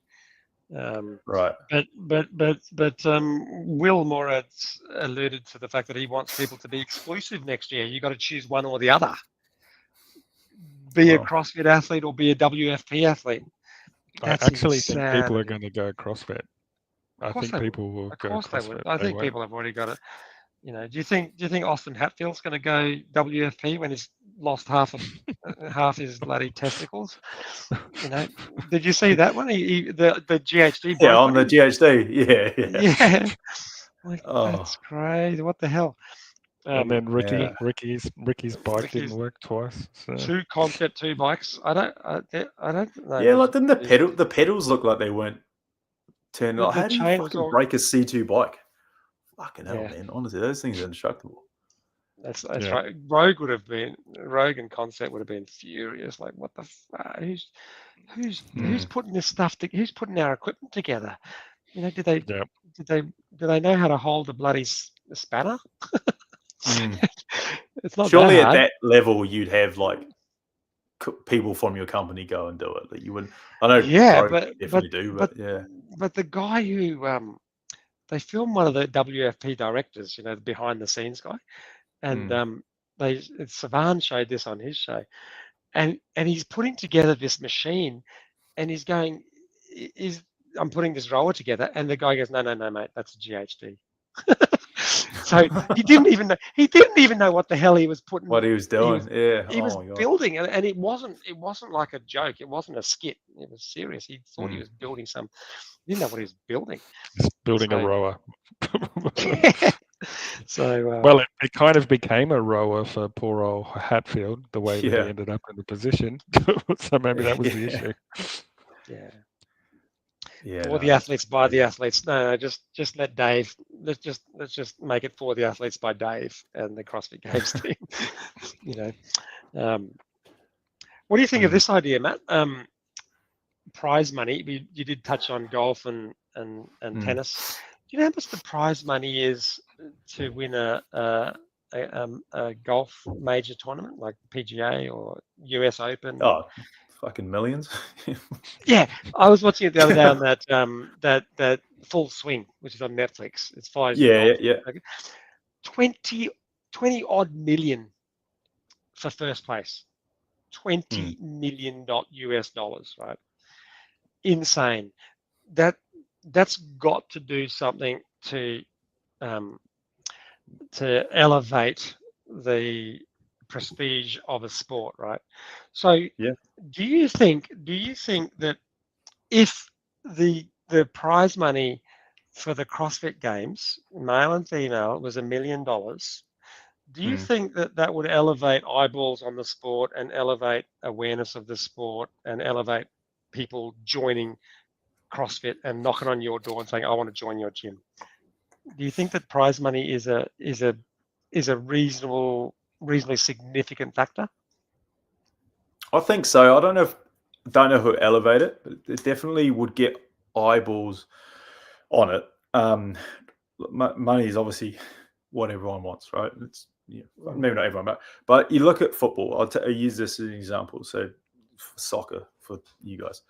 Right. But Will Moritz alluded to the fact that he wants people to be exclusive next year. You got to choose one or the other. Be a CrossFit athlete or be a WFP athlete. That's I actually think people are going to go CrossFit. I think people will go CrossFit. I think people have already got it. Do you think Austin Hatfield's going to go WFP when he's lost half his bloody testicles? Did you see that one? The GHD. Yeah, on the GHD. Yeah. Like, that's crazy. What the hell? And then Ricky's bike didn't work twice. So. 2 Concept 2 bikes. I don't know. Yeah, like didn't the pedals look like they weren't turned? Like, how do you fucking break a C2 bike? Fucking hell, man! Honestly, those things are indestructible. That's right. Rogue and Concept would have been furious. Like, what the fuck? Who's putting this stuff? Who's putting our equipment together? Do they know how to hold a bloody spanner? It's not surely that hard. At that level you'd have like people from your company go and do it. That you wouldn't. I know. Yeah, but the guy who they filmed one of the WFP directors, the behind the scenes guy, and Savan showed this on his show, and he's putting together this machine, and he's going, I'm putting this rower together, and the guy goes, no, mate, that's a GHD. So he didn't even know what the hell he was putting. What he was doing, he was building, and it wasn't like a joke. It wasn't a skit. It was serious. He thought he was building some. He didn't know what he was building. He's building a rower. So well, it kind of became a rower for poor old Hatfield, the way that he ended up in the position. So maybe that was the issue. Yeah, for no, the that's athletes, by the crazy. athletes. No, just let Dave. Let's just make it for the athletes by Dave and the CrossFit Games team. You know, what do you think of this idea, Matt? Prize money. You did touch on golf and tennis. Do you know how much the prize money is to win a golf major tournament like PGA or US Open? Oh, fucking millions. Yeah, I was watching it the other day on that Full Swing, which is on Netflix. It follows the Yeah, golf. yeah. 20 odd million for first place. $20 million US dollars, right? Insane. That's got to do something um, to elevate the prestige of a sport, right? So, Yeah. do you think that if the prize money for the CrossFit Games, male and female, was $1 million, do you think that that would elevate eyeballs on the sport and elevate awareness of the sport and elevate people joining CrossFit and knocking on your door and saying, "I want to join your gym"? Do you think that prize money is a reasonably significant factor? I think so. Don't know who would elevate it, but it definitely would get eyeballs on it. Money is obviously what everyone wants, right? It's maybe not everyone, but you look at football. I'll use this as an example. So for soccer, for you guys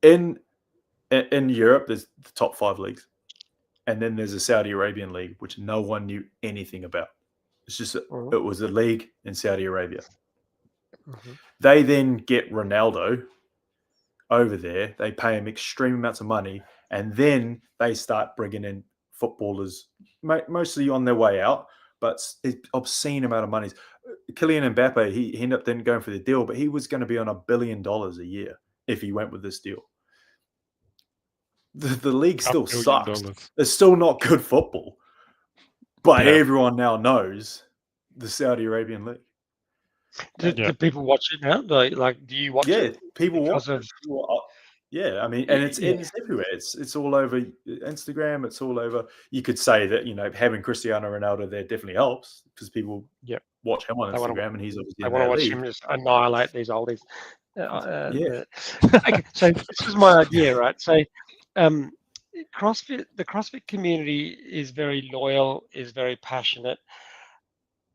in Europe, there's the top 5 leagues, and then there's a Saudi Arabian league, which no one knew anything about. It's just it was a league in Saudi Arabia. They then get Ronaldo over there. They pay him extreme amounts of money, and then they start bringing in footballers, mostly on their way out, but obscene amount of money. Kylian Mbappe, he ended up then going for the deal, but he was going to be on $1 billion a year if he went with this deal. The league still sucks. It's still not good football, but everyone now knows the Saudi Arabian league. Do people watch it now? Like, do you watch it? Yeah, people watch it. Yeah, I mean, and it's everywhere. It's all over Instagram. It's all over. You could say that having Cristiano Ronaldo there definitely helps because people watch him on Instagram, and he's obviously in that league. They want to watch him just annihilate these oldies. Okay, so this is my idea, right? So, the CrossFit community is very loyal, is very passionate.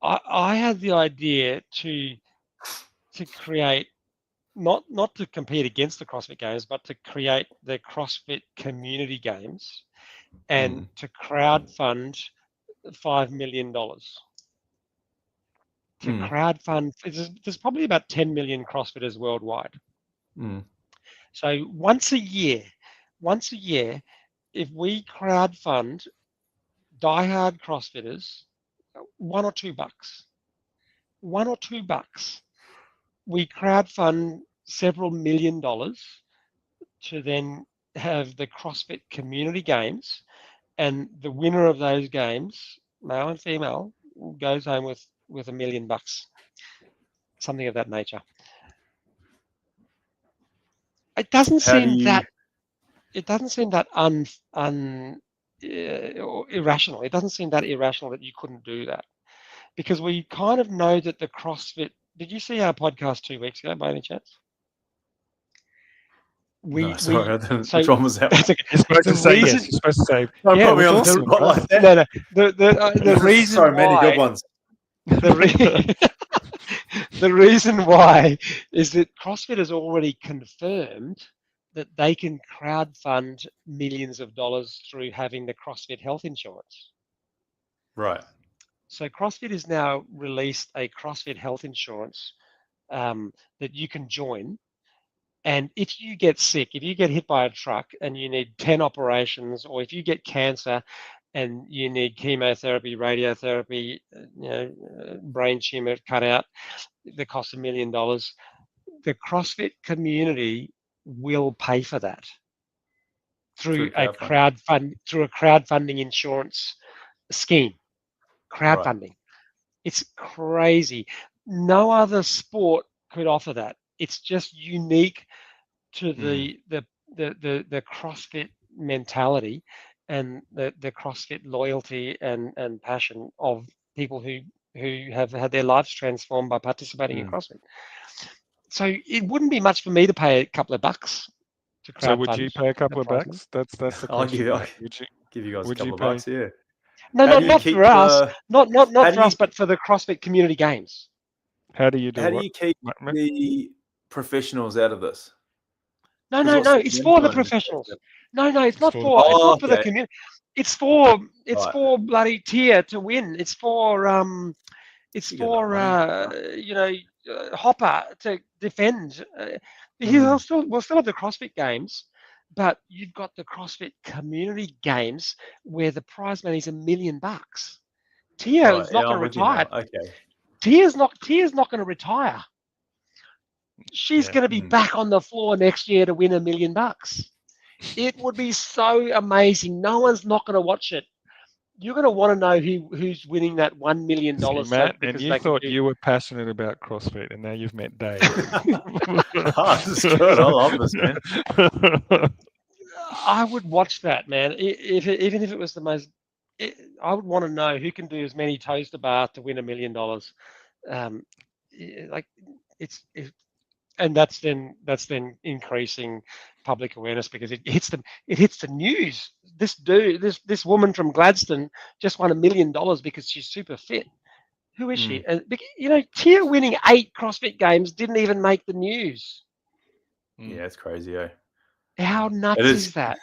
I had the idea to create, not to compete against the CrossFit Games, but to create the CrossFit Community Games and to crowdfund $5 million. To crowdfund, there's probably about 10 million CrossFitters worldwide. So once a year, if we crowdfund diehard CrossFitters, $1 or $2, we crowdfund several $1 million to then have the CrossFit Community Games, and the winner of those games, male and female, goes home with $1 million, something of that nature. It doesn't seem that irrational. It doesn't seem that irrational that you couldn't do that, because we kind of know that the CrossFit. Did you see our podcast 2 weeks ago by any chance? No, sorry, I didn't. Which one was that? You're supposed to say yes. You're supposed to say. Don't put me on the spot like that. No. The reason so many good ones. The reason why is that CrossFit has already confirmed that they can crowdfund millions of dollars through having the CrossFit health insurance. Right. So CrossFit has now released a CrossFit health insurance that you can join. And if you get sick, if you get hit by a truck and you need 10 operations, or if you get cancer and you need chemotherapy, radiotherapy, brain tumor cut out, that costs $1 million, the CrossFit community will pay for that through a crowdfunding insurance scheme. Crowdfunding. Right. It's crazy. No other sport could offer that. It's just unique to the the CrossFit mentality and the CrossFit loyalty and passion of people who have had their lives transformed by participating in CrossFit. So it wouldn't be much for me to pay a couple of bucks to crowdfund. So would you pay a couple of bucks? That's the I'll question. give you guys a would you couple of pay? bucks, yeah. No, How do you not keep for us. Not how for do you- us, but for the CrossFit Community Games. How do you do How do what? you keep the professionals out of this? No, 'Cause what's the it's for the minimum? professionals. No, it's not for for the- it's not for the okay. community. It's for Right. bloody tier to win. It's for You get enough money. Hopper to defend. We'll still have the CrossFit Games, but you've got the CrossFit Community Games where the prize money is $1 million. Tia Right, is not yeah, going I'm to with you now. retire. Okay. Tia's not going to retire. She's going to be back on the floor next year to win $1 million. It would be so amazing. No one's not going to watch it. You're going to want to know who's winning that $1 million. See, Matt, and you thought you were passionate about CrossFit, and now you've met Dave. This is good. I love this, man. I would watch that, man. Even if it was the most, I would want to know who can do as many toes to bar to win $1 million. And that's then increasing public awareness because it hits the news. This woman from Gladstone just won $1 million because she's super fit. Who is she? And Tia winning 8 CrossFit Games didn't even make the news. Yeah, it's crazy, eh? How nuts is that?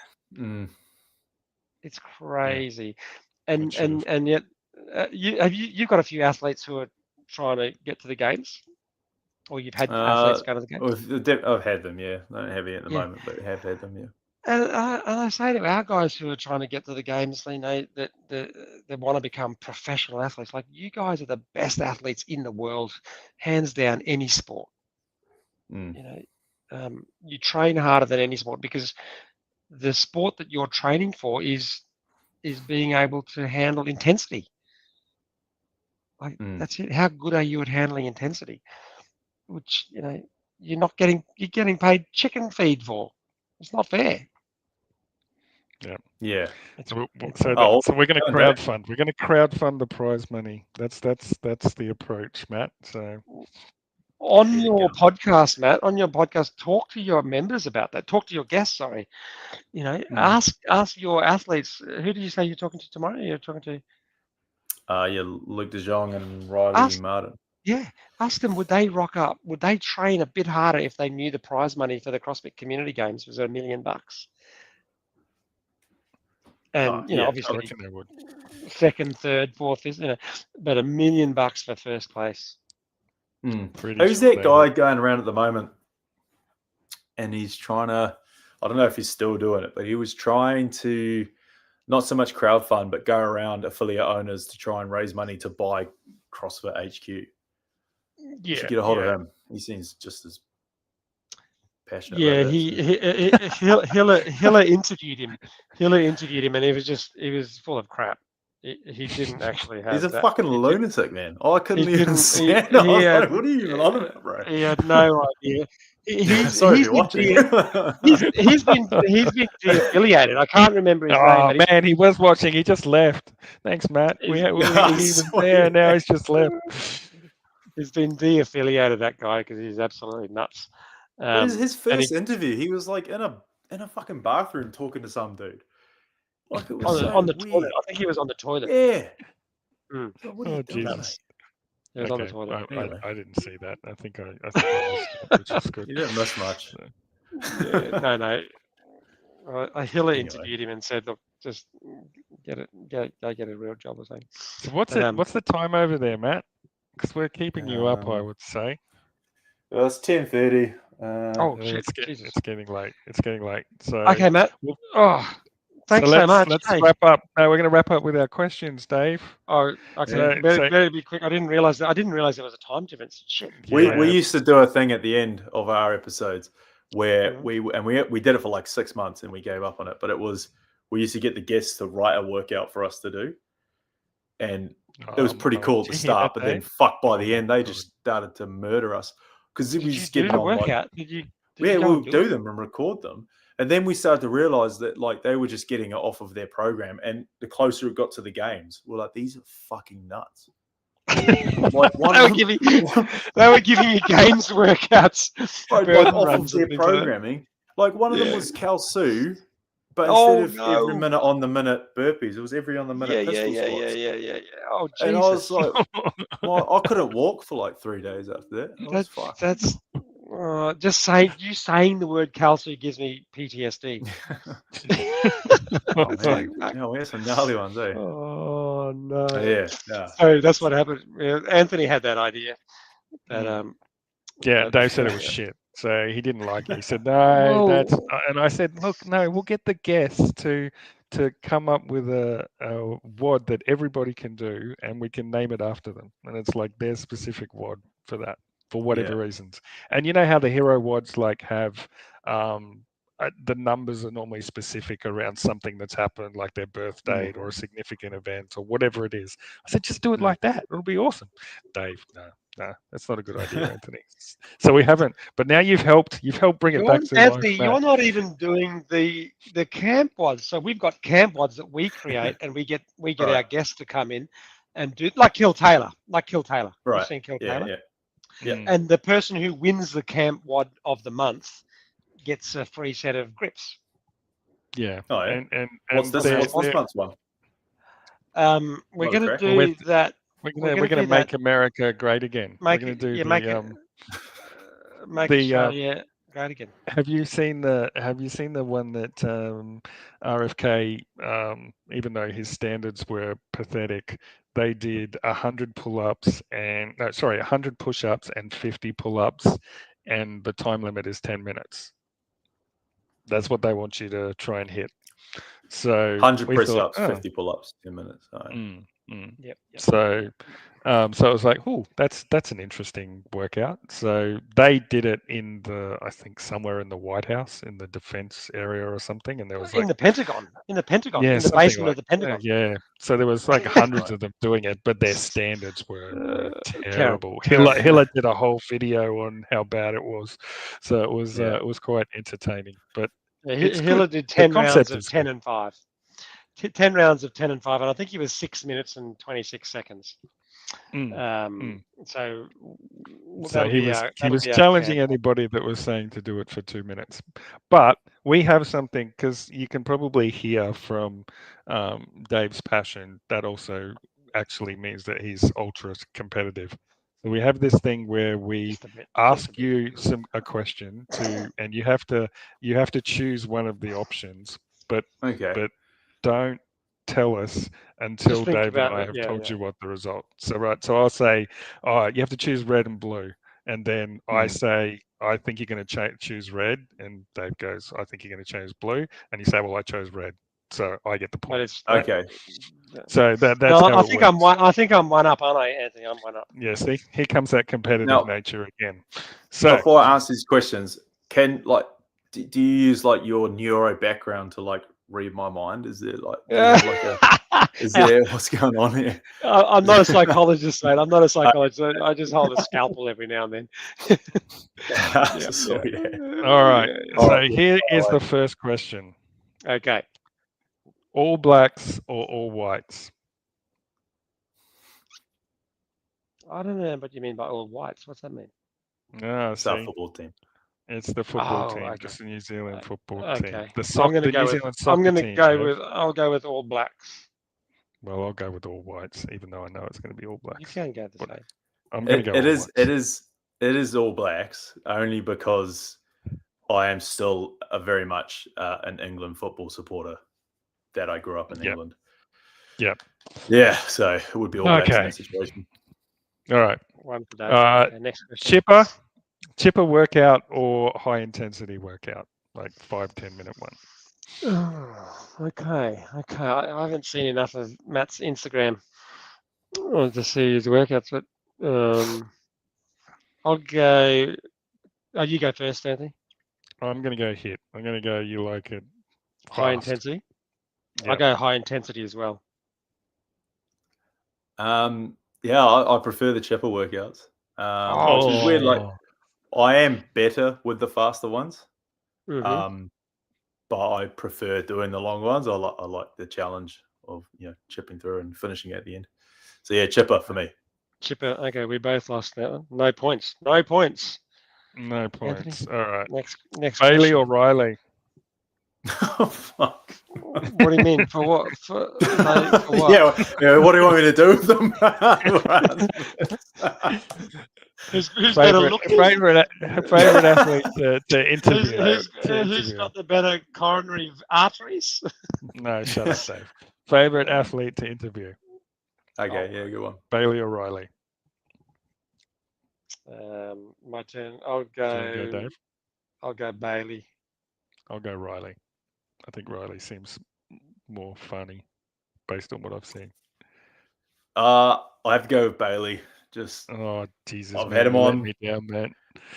It's crazy. Yeah. And yet you've got a few athletes who are trying to get to the games, or you've had athletes go to the games. I've had them, yeah. I don't have it at the moment, but have had them, yeah. And I say to our guys who are trying to get to the games, they know that they want to become professional athletes. Like, you guys are the best athletes in the world, hands down, any sport. You train harder than any sport because the sport that you're training for is being able to handle intensity. Like, that's it. How good are you at handling intensity? Which you're getting paid chicken feed for. It's not fair. Yeah. So we're going to crowdfund. We're going to crowdfund the prize money. That's the approach, Matt. So on your podcast, Matt, talk to your members about that. Talk to your guests. Sorry, ask your athletes. Who did you say you're talking to tomorrow? You're talking to. Luke De Jong and Riley Martin. Yeah, ask them, would they rock up? Would they train a bit harder if they knew the prize money for the CrossFit Community Games was $1 million? And obviously, they would. Second, third, fourth, but $1 million for first place. Who's that guy going around at the moment? And he's trying to, I don't know if he's still doing it, but he was trying to not so much crowdfund, but go around affiliate owners to try and raise money to buy CrossFit HQ. Yeah, should get a hold of him. He seems just as passionate. Yeah, Hiller interviewed him. And he was full of crap. He didn't actually have. He's a fucking lunatic, man. I couldn't even stand it. I was like, what are you even on about, bro? He had no idea. He's been de-affiliated. I can't remember his name. Oh man, he was watching. He just left. Thanks, Matt. He was there. Now he's just left. He's been de-affiliated, that guy, because he's absolutely nuts. His first interview, he was like in a fucking bathroom talking to some dude. Like, it was on the toilet. I think he was on the toilet. Yeah. What are you doing? He was on the toilet. I didn't see that. I think I missed it, which is good. You didn't miss much. No. Hiller interviewed him and said, "Look, just get a real job," or something. So what's the time over there, Matt? Because we're keeping you up, I would say. Well, it's 10:30. It's getting late. It's getting late. So okay, Matt. Thanks so much. Let's wrap up. No, we're going to wrap up with our questions, Dave. Oh, okay. Better be quick. I didn't realize there was a time difference. Shit. We used to do a thing at the end of our episodes where we did it for like 6 months and we gave up on it. But we used to get the guests to write a workout for us to do, and it was pretty cool at the start. But then, by the end, they just started to murder us because we just get the workout. Did you we'll do them and record them. And then we started to realize that like they were just getting it off of their program, and the closer it got to the games, we're like, these are fucking nuts. Like they were giving you games workouts, like burden off runs of their and things like that. programming. Like one of them Yeah. was Cal Su, but Oh, instead of every no. minute on the minute burpees, it was every on the minute pistol squats. Yeah. Oh, Jesus. And I was like, well, I couldn't walk for like 3 days after that. I was fucked. That's just saying the word calcium gives me PTSD. Oh, man. Yeah, we had some gnarly ones, eh? Oh no. Yeah. So that's what happened. Anthony had that idea. That Yeah, but- Dave said it was shit. So he didn't like it. He said, no, Well- that's... And I said, look, no, we'll get the guests to come up with a WOD that everybody can do, and we can name it after them. And it's like their specific WOD for that, for whatever reasons. And you know how the hero WODs like have... the numbers are normally specific around something that's happened, like their birth date or a significant event or whatever it is. I said, just do it like that. It'll be awesome. Dave, no, that's not a good idea, Anthony. So we haven't. But now you've helped bring it back to Anthony, life, you're not even doing the camp WODs. So we've got camp WODs that we create, and we get our guests to come in and do like Kill Taylor. Right. You've seen Kill Taylor. Yeah. And the person who wins the camp WOD of the month gets a free set of grips. Yeah. Oh, yeah. And what's this month's one? We're going to do that. We're going to make America great again. We're going to do make Australia great again. Have you seen the one that RFK, even though his standards were pathetic, they did 100 pull-ups 100 push-ups and 50 pull-ups, and the time limit is 10 minutes. That's what they want you to try and hit. So 100 press-ups, 50 pull-ups, 10 minutes. Yep. So it was like, oh, that's an interesting workout. So they did it in I think somewhere in the White House, in the defense area or something, and there was like in the Pentagon, yeah, in the basement of the Pentagon. Yeah. So there was like hundreds of them doing it, but their standards were terrible. Hiller did a whole video on how bad it was. So it was quite entertaining. But Hiller did 10 rounds of 10 and 5. 10 rounds of 10 and 5, and I think he was 6 minutes and 26 seconds. So he was challenging anybody that was saying to do it for 2 minutes. But we have something, because you can probably hear from Dave's passion that also actually means that he's ultra competitive. So we have this thing where we ask you a question and you have to choose one of the options, but don't tell us until Dave and I have told you what the result. So I'll say, you have to choose red and blue, and then I say, I think you're going to choose red, and Dave goes, I think you're going to choose blue, and you say, well, I chose red, so I get the point. Okay. So that's how I think I think I'm one up, aren't I, Anthony? I'm one up. Yeah. See, here comes that competitive nature again. So before I ask these questions, do you use like your neuro background to like read my mind? Is there what's going on here? I'm not a psychologist, mate. I'm not a psychologist. I just hold a scalpel every now and then. All right. So here is the first question. Okay. All Blacks or all Whites? I don't know what you mean by all Whites. What's that mean? It's our football team. It's the football team, just the New Zealand football team. I'll go with all Blacks. Well, I'll go with all Whites, even though I know it's going to be all Blacks. You can go the same. I'm going to go. It is all Blacks, only because I am still very much an England football supporter. That I grew up in England. Yep. Yeah, so it would be all Blacks in that situation. All right. One for Dave. Next question. Chipper workout or high intensity workout, like 5-10 minute one. Okay. I haven't seen enough of Matt's Instagram to see his workouts, but I'll go. Oh, you go first, Anthony. I'm going to go HIIT. I'm going to go. You like it? High intensity. Yep. I'll go high intensity as well. I prefer the chipper workouts. Which is weird. Like, I am better with the faster ones. Mm-hmm. but I prefer doing the long ones. I like the challenge of chipping through and finishing at the end. So yeah, chipper for me. Chipper. Okay, we both lost that one. No points. No points. No points. All right. Next Bailey question. or Riley? Oh fuck. What do you mean? For what? For what? Yeah. What do you want me to do with them? Who's better looking? Favorite athlete to interview. Who's got the better coronary arteries? No, shut up, Dave. Favorite athlete to interview. Okay, yeah, good one. Bailey or Riley? My turn. I'll go Dave. I'll go Bailey. I'll go Riley. I think Riley seems more funny based on what I've seen. I have to go with Bailey. Oh Jesus! I've man, had him you let on. me down, man.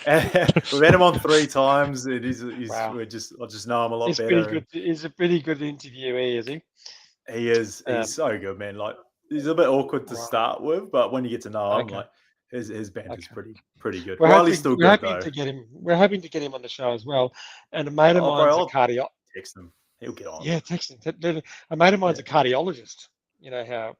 We've had him on 3 times. I just know him a lot better. He's a pretty good interviewee, is he? He is. He's so good, man. Like he's a bit awkward to start with, but when you get to know him, like his band is pretty good. Riley's still good though. We're hoping to get him on the show as well. And a mate of mine's a cardiologist. Text him. He'll get on. Yeah, text him. A mate of mine's a cardiologist. You know how?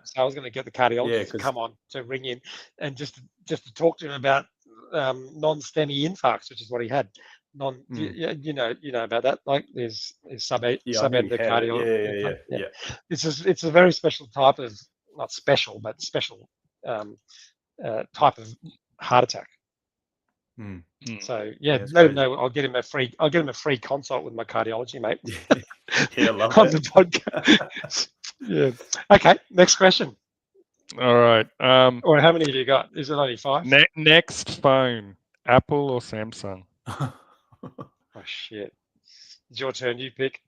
So I was going to get the cardiologist to come on to ring in and just to talk to him about non-STEMI infarcts, which is what he had. You know about that. Like there's subendocardial. Yeah. It's a very special type of, not special, but special type of heart attack. So let him know. I'll get him a free consult with my cardiology mate. Yeah, love on the podcast. Yeah. Okay. Next question. All right. Or how many have you got? Is it only 5? Next phone, Apple or Samsung? Oh shit! It's your turn. You pick.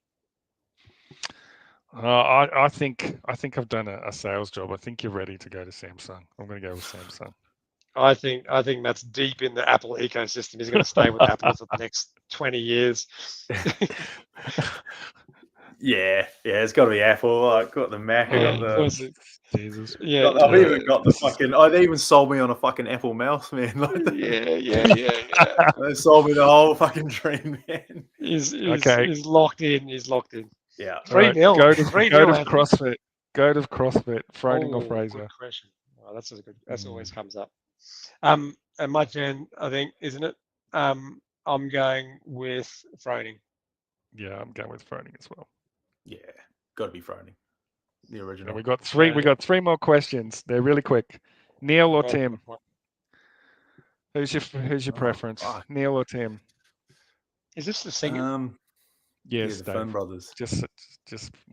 I think I've done a sales job. I think you're ready to go to Samsung. I'm going to go with Samsung. I think Matt's deep in the Apple ecosystem. He's going to stay with Apple for the next 20 years. Yeah, it's got to be Apple. I got the Mac. I got the Jesus. Yeah, I've even got the fucking. Oh, they even sold me on a fucking Apple mouse, man. Like yeah. They sold me the whole fucking dream, man. He's locked in. Yeah. 3-0. Go to CrossFit. Go to CrossFit. Froning or Fraser? Good question. Well, that's good. That's always comes up. And my turn, I think, isn't it? I'm going with Froning. Yeah, I'm going with Froning as well. Yeah, got to be Froning. The original. And we got 3 more questions. They're really quick. Neil or Tim? Who's your preference? Neil or Tim? Is this the singer? Yes, the Finn brothers. Just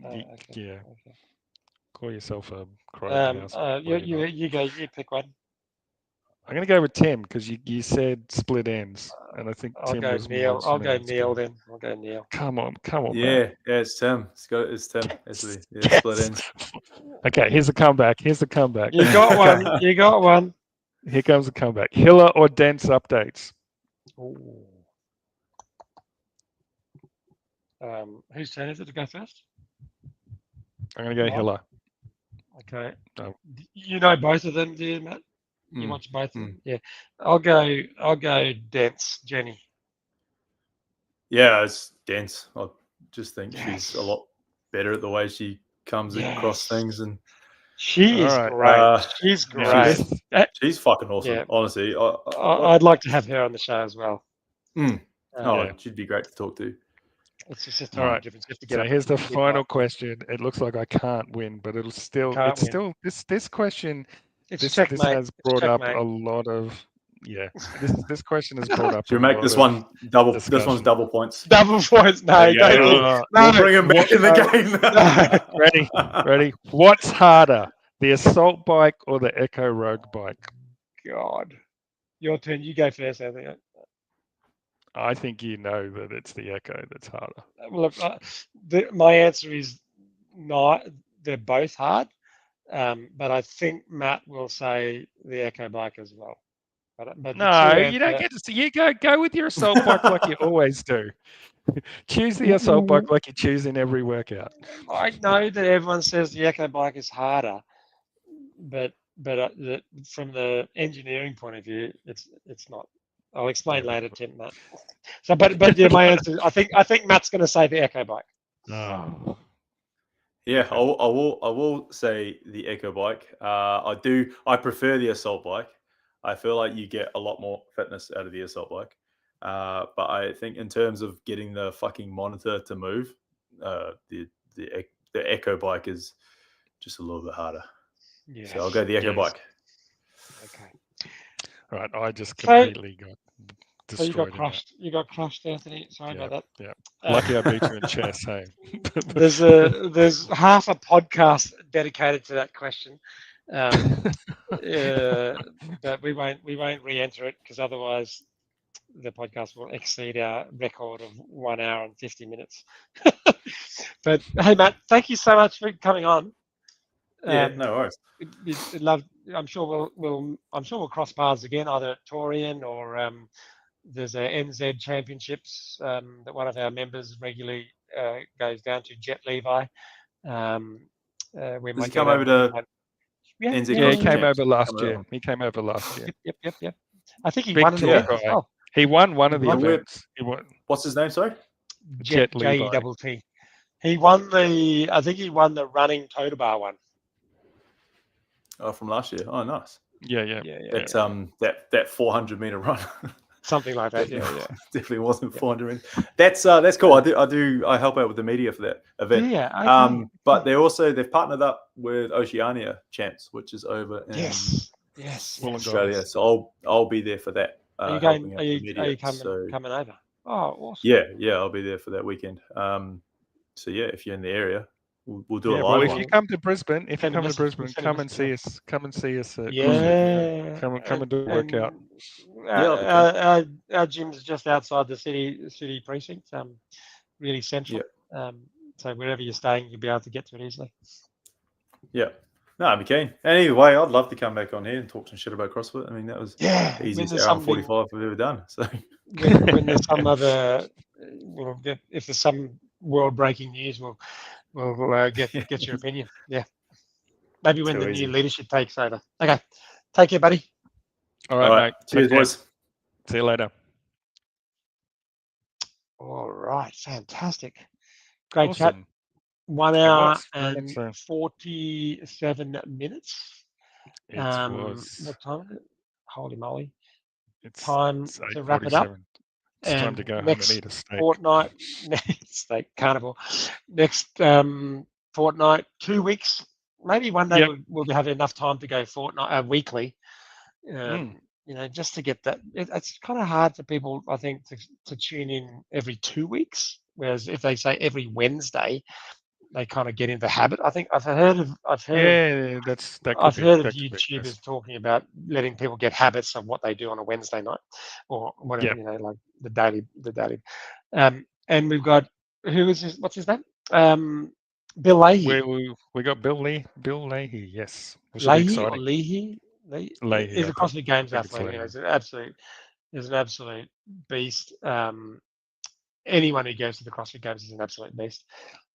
Okay. Call yourself a crowd. You go. You pick one. I'm going to go with Tim because you said split ends, and I think Tim was Neil. I'll go Neil then. Come on. Yeah, it's Tim. It's Tim. It's the split ends. Okay, here's the comeback. You got one. Here comes the comeback. Hiller or Dense updates? Ooh. Whose turn is it to go first? I'm going to go Hiller. Okay. Oh. You know both of them, do you, Matt? You watch both of them? Yeah. I'll go Dense, Jenny. Yeah, it's Dense. I just think she's a lot better at the way she comes across things, and she is great. She's great. She's fucking awesome. Yeah. Honestly, I'd like to have her on the show as well. She'd be great to talk to. It's just a time difference. So here's the final question. It looks like I can't win, but this question. This has brought up a lot of This question has brought up. Should we make this one double? Discussion. This one's double points. Double points. No, no. We'll bring him back in the game. Ready? What's harder, the assault bike or the Echo Rogue bike? God, your turn. You go first, Anthony. I think you know that it's the Echo that's harder. Well, my answer is not. They're both hard, but I think Matt will say the Echo bike as well. But no, you don't get to see. You go with your assault bike like you always do. Choose the assault bike like you choose in every workout. I know that everyone says the Echo bike is harder, but from the engineering point of view, it's not. I'll explain later, Tim, Matt. So, but yeah, my answer. I think Matt's going to say the Echo bike. Oh. Yeah, Okay. I will say the Echo bike. I prefer the assault bike. I feel like you get a lot more fitness out of the assault bike. But I think in terms of getting the fucking monitor to move, the Echo bike is just a little bit harder. Yes. So I'll go the Echo bike. Okay. Right, I just completely got So you got destroyed. crushed. You got crushed, Anthony. Sorry about that. Yeah. Lucky I beat you in chess, hey. There's half a podcast dedicated to that question, but we won't re-enter it because otherwise the podcast will exceed our record of 1 hour and 50 minutes. But hey, Matt, thank you so much for coming on. Yeah, no worries. I'm sure we'll cross paths again, either at Torian or there's a NZ Championships that one of our members regularly goes down to, Jet Levi. Does he come over to NZ? Yeah, he CrossFit came Champs? over last year. He came over last year. Yep. I think he Big won an tour event guy. as well. He won one of the won events. He won. What's his name? Sorry. Jet Levi. J-E-T-T. He won the running toter bar one. Oh, from last year. Oh, nice. Yeah. That's that 400-meter run. Something like that. Yeah. Definitely wasn't 400 meters. That's cool. I help out with the media for that event. Yeah. Okay. But they've partnered up with Oceania Champs, which is over in Australia. So I'll be there for that. Are you going? Are you coming over? Oh, awesome. Yeah, I'll be there for that weekend. So yeah, if you're in the area, we'll do a live. Well, if one. you come to Brisbane, come and see us. Come and see us. At CrossFit. Come and do a workout. Our gym's just outside the city precinct. Really central. Yeah. So wherever you're staying, you'll be able to get to it easily. Yeah. No, I'd be keen. Anyway, I'd love to come back on here and talk some shit about CrossFit. I mean, that was the easiest hour and 45 we've ever done. So when there's some other, if there's some world breaking news, we'll get your opinion. Yeah. Maybe when the new leadership takes over. Okay. Take care, buddy. All right, mate. Cheers, boys. See you later. All right. Fantastic. Great Awesome. chat. 1 hour and 47 minutes. It was. What time is it? Holy moly. It's time to wrap it up. It's time to go home and eat a steak. Fortnight, steak carnival. Next fortnight, 2 weeks. Maybe one day we'll have enough time to go weekly. Just to get that. It's kind of hard for people, I think, to tune in every 2 weeks. Whereas if they say every Wednesday, they kind of get into the habit. I think I've heard of YouTubers talking about letting people get habits of what they do on a Wednesday night or whatever, like the daily. And we've got what's his name? Bill Leahy. We got Bill Leahy. Yes. Leahy or Leahy? Leahy. He's a CrossFit Games athlete. He's an absolute beast. Anyone who goes to the CrossFit Games is an absolute beast.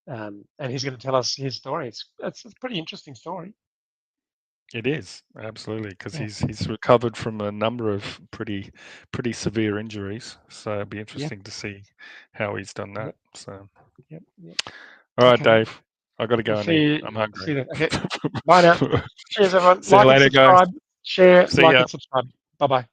And he's going to tell us his story. It's a pretty interesting story. It is, absolutely, because he's recovered from a number of pretty severe injuries. So it'd be interesting to see how he's done that. So, all right, Dave, I got to go and eat. I'm hungry. Okay. Bye now. Cheers, everyone. See you later, guys. Share, and subscribe. Bye bye.